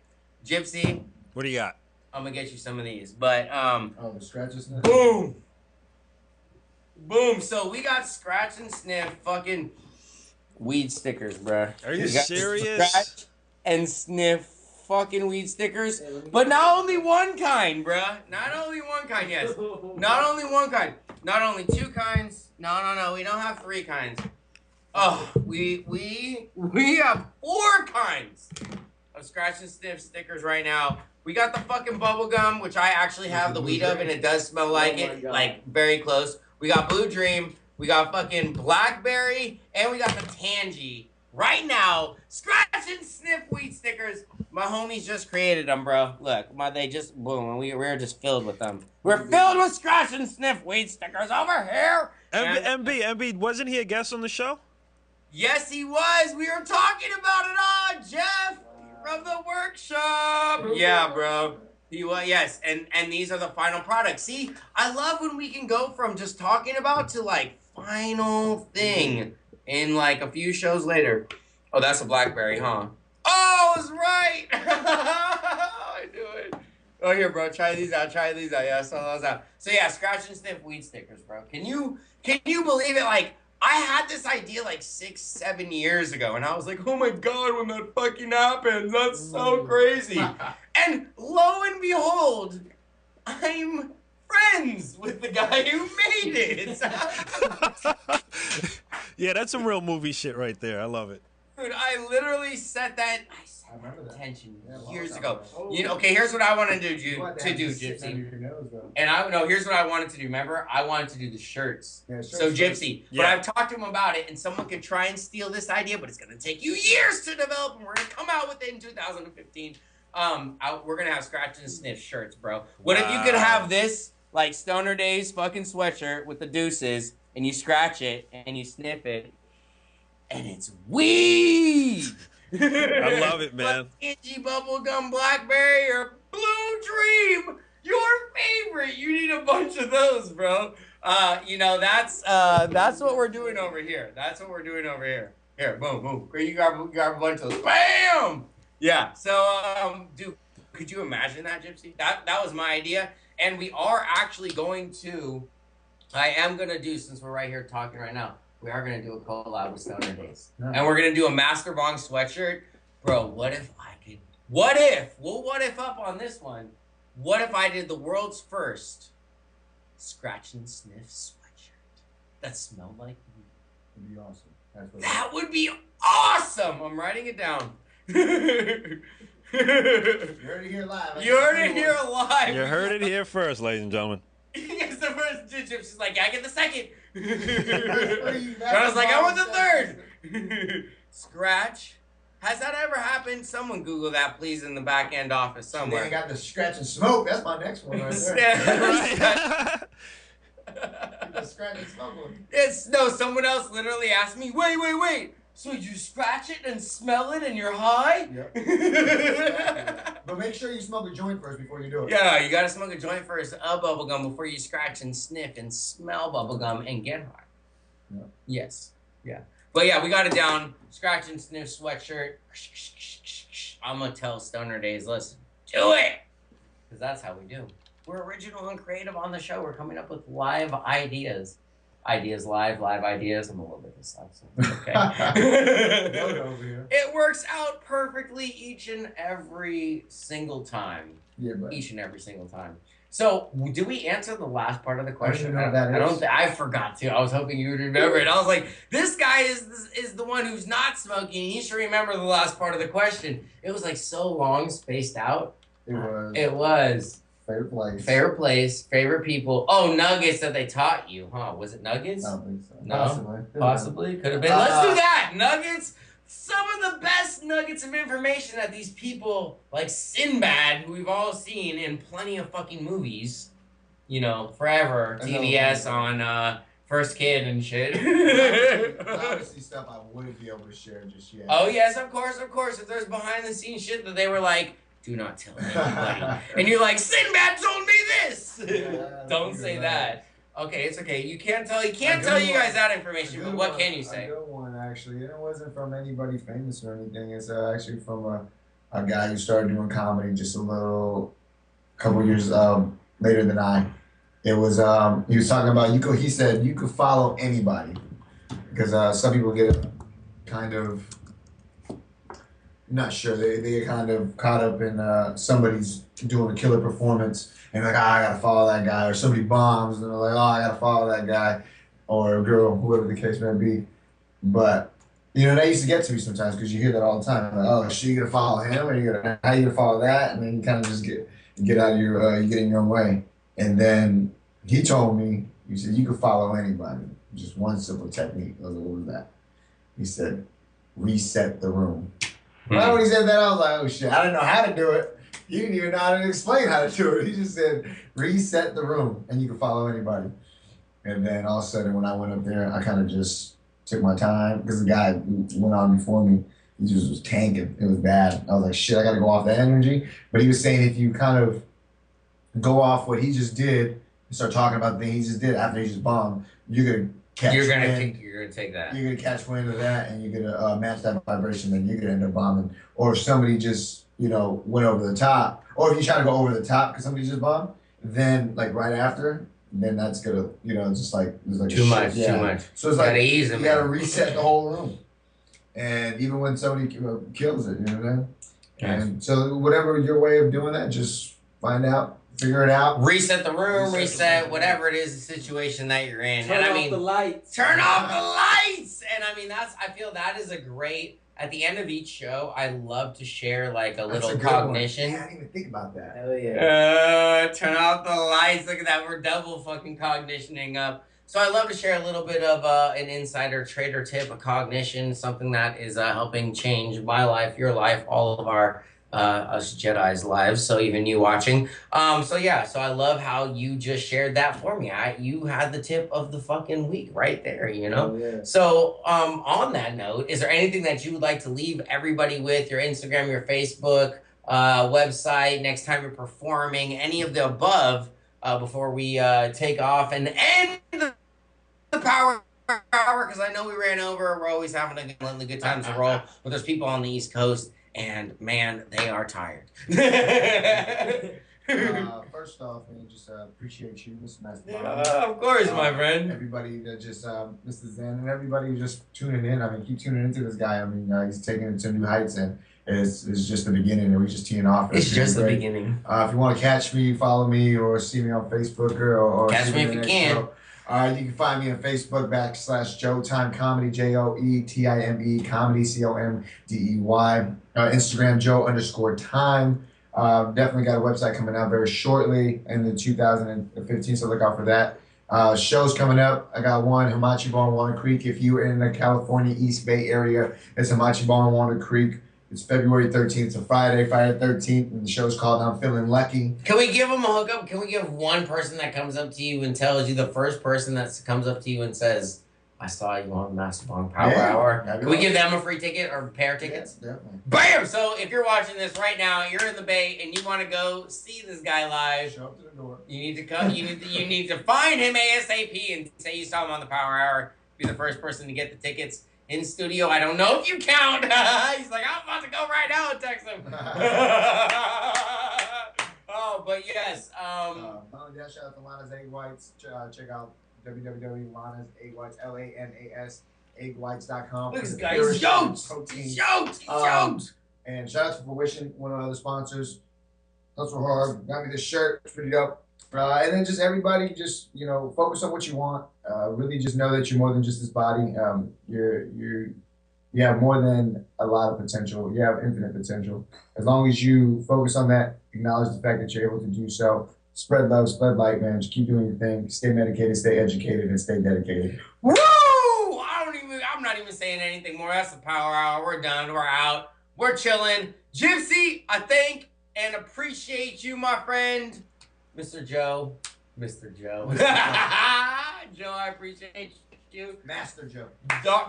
Gypsy. What do you got? I'm gonna get you some of these, but Oh, the scratches. boom, boom. So we got scratch and sniff fucking weed stickers, bruh. Are you We got serious? Scratch and sniff fucking weed stickers, but not only one kind, bruh. Not only one kind, yes. Not only one kind. Not only 2 kinds. No. We don't have 3 kinds. Oh, we have 4 kinds of scratch and sniff stickers right now. We got the fucking bubble gum, which I actually have the weed of, and it does smell like it, like very close. We got Blue Dream. We got fucking Blackberry, and we got the Tangy. Right now, scratch and sniff weed stickers. My homies just created them, bro. Look, they just boom, and we're just filled with them. We're filled with scratch and sniff weed stickers over here. MB, wasn't he a guest on the show? Yes, he was. We were talking about it all, Jeff, from the workshop. Yeah, bro. He was, yes, and these are the final products. See, I love when we can go from just talking about to final thing in a few shows later. Oh, that's a Blackberry, huh? Oh, I was right. I knew it. Oh, here, bro. Try these out. Yeah, so those out. So yeah, scratch and sniff weed stickers, bro. Can you believe it? I had this idea 6-7 years ago, and I was like, oh my god, when that fucking happens, that's so crazy. And lo and behold, I'm friends with the guy who made it. Yeah, that's some real movie shit right there. I love it. Dude, I literally set that intention years ago. Okay, here's what I want to do, Gypsy. And here's what I wanted to do. Remember, I wanted to do the shirts. So Gypsy, but I've talked to him about it, and someone could try and steal this idea, but it's gonna take you years to develop, and we're gonna come out with it in 2015. We're gonna have scratch and sniff shirts, bro. What if you could have this Stoner Days fucking sweatshirt with the deuces, and you scratch it and you sniff it, and it's weed. I love it, man. Itchy bubblegum blackberry or blue dream, your favorite. You need a bunch of those, bro. That's what we're doing over here. Here, boom. You grab a bunch of those. Bam. Yeah. So, dude, could you imagine that, Gypsy? That was my idea, and we are actually going to. I am gonna do, since we're right here talking right now. We are going to do a collab with Stoner Days. Nice. And we're going to do a Master Bong sweatshirt Bro, what if I could? What if? We'll what if up on this one. What if I did the world's first scratch and sniff sweatshirt that smelled like you? It'd be awesome. That would be awesome. I'm writing it down. You heard it here live. You heard it here live. You heard it here first, ladies and gentlemen. He gets the first digit. She's like, I get the second. I was like, I want the third. Scratch. Has that ever happened? Someone Google that, please, in the back end office somewhere. Then I got the scratch and smoke. That's my next one right there. The scratch and smoke one. No, someone else literally asked me, wait. So you scratch it and smell it and you're high? Yep. But make sure you smoke a joint first before you do it. Yeah, you gotta smoke a joint first, bubble gum, before you scratch and sniff and smell bubble gum and get high. Yep. Yes. Yeah. But yeah, we got it down. Scratch and sniff sweatshirt. I'm gonna tell Stoner Days, listen, do it! Because that's how we do. We're original and creative on the show. We're coming up with live ideas. Ideas live ideas. I'm a little bit dyslexic. Okay. It works out perfectly each and every single time. Yeah, but each and every single time. So, do we answer the last part of the question? I forgot to. I was hoping you would remember it. I was like, this guy is the one who's not smoking. He should remember the last part of the question. It was like so long, spaced out. It was. Favorite place. Favorite place. Favorite people. Oh, nuggets that they taught you, huh? Was it nuggets? I don't think so. No? Possibly. Could have been. Let's do that. Nuggets. Some of the best nuggets of information that these people, like Sinbad, who we've all seen in plenty of fucking movies, you know, forever, TBS on First Kid and shit. Obviously stuff I wouldn't be able to share just yet. Oh, yes, of course. If there's behind-the-scenes shit that they were like, do not tell anybody. And you're like, Sinbad told me this! Don't say that. Okay, it's okay. You can't tell you guys that information, but what can you say? A good one, actually. It wasn't from anybody famous or anything. It's actually from a guy who started doing comedy just a couple years later than I. It was, he was talking about, he said you could follow anybody. Because some people get kind of, not sure, they get kind of caught up in somebody's doing a killer performance and like, I gotta follow that guy, or somebody bombs and they're like, I gotta follow that guy, or a girl, whoever the case may be. But, that used to get to me sometimes because you hear that all the time. Like, you gonna follow him, or how you gonna follow that? And then you kind of just get out of your, you get in your own way. And then he told me, he said, you can follow anybody. Just one simple technique. I was like, what was that? He said, reset the room. Right when he said that, I was like, oh shit, I didn't know how to do it. He didn't even know how to explain how to do it. He just said, reset the room, and you can follow anybody. And then all of a sudden, when I went up there, I kind of just took my time, because the guy who went on before me, he just was tanking. It was bad. I was like, shit, I got to go off that energy. But he was saying if you kind of go off what he just did and start talking about the thing he just did after he just bombed, you're going to catch You're gonna take that. You're gonna catch wind of that, and you're gonna match that vibration. Then you're gonna end up bombing. Or if somebody just went over the top, or if you try to go over the top because somebody just bombed, then like right after, then that's gonna just like it's like too much. So it's like you gotta reset the whole room. And even when somebody kills it, and so whatever your way of doing that, just find out. Figure it out. Reset the room, reset whatever it is, the situation that you're in. Turn off the lights. Turn off the lights! And I feel that is a great, at the end of each show, I love to share like a little cognition. I didn't even think about that. Hell yeah. Turn off the lights. Look at that. We're double fucking cognitioning up. So I love to share a little bit of an insider trader tip, a cognition, something that is helping change my life, your life, all of our us Jedi's lives, so even you watching. So I love how you just shared that for me. You had the tip of the fucking week right there, Oh, yeah. So on that note, is there anything that you would like to leave everybody with? Your Instagram, your Facebook, website, next time you're performing, any of the above, before we take off and end the power hour, because I know we ran over. We're always having a good time to roll, but there's people on the East Coast, and man, they are tired. First off, man, just appreciate you, Mr. Master. Of course, my friend. Everybody that just, Mr. Zen, and everybody who's just tuning in. I mean, keep tuning into this guy. I mean, he's taking it to new heights, and It's just the beginning, and we're just teeing off. It's just the great. beginning. If you want to catch me, follow me, or see me on Facebook, or catch me if you can. Show. You can find me on Facebook /JOEtime Comedy, JOEtime Comedy, COMDEY. Instagram Joe_time. Definitely got a website coming out very shortly in the 2015, so look out for that. Shows coming up. I got one, Hamachi Bar in Walnut Creek. If you're in the California East Bay area, it's Hamachi Bar in Walnut Creek. It's February 13th. It's a Friday 13th, and the show's called I'm Feeling Lucky. Can we give them a hookup? Can we give one person that comes up to you and tells you, the first person that comes up to you and says, I saw you on Master Bong Power Hour. Can we give them a free ticket or pair tickets? Yeah, definitely. Bam! So if you're watching this right now, you're in the Bay and you want to go see this guy live, show up to the door. You need to come. You need to find him ASAP and say you saw him on the Power Hour. Be the first person to get the tickets in studio. I don't know if you count. He's like, I'm about to go right now and text him. Oh, but yes. Shout out to Lana's Egg Whites. Check out www.Lana's Egg Whites, LANAS eggwhites.com. Look at this guy. He's yoked. He's yoked. And shout out to Fruition, one of our other sponsors. Hustle hard. Got me this shirt. It's pretty dope. And then just everybody, just focus on what you want. Really, just know that you're more than just this body. You have more than a lot of potential. You have infinite potential. As long as you focus on that, acknowledge the fact that you're able to do so. Spread love, spread light, man. Just keep doing your thing. Stay medicated, stay educated, and stay dedicated. Woo! I'm not even saying anything more. That's the Power Hour. We're done. We're out. We're chilling. Gypsy, I thank and appreciate you, my friend. Mr. Joe. Mr. Joe. Joe, I appreciate you. Master Joe.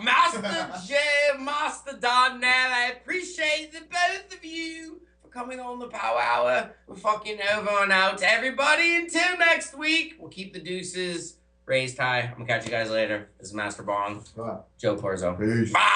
Master Joe, Master Darnell. I appreciate the both of you for coming on the Power Hour. We're fucking over and out. Everybody, until next week, we'll keep the deuces raised high. I'm gonna catch you guys later. This is Master Bong. Joe Corzo. Peace. Bye.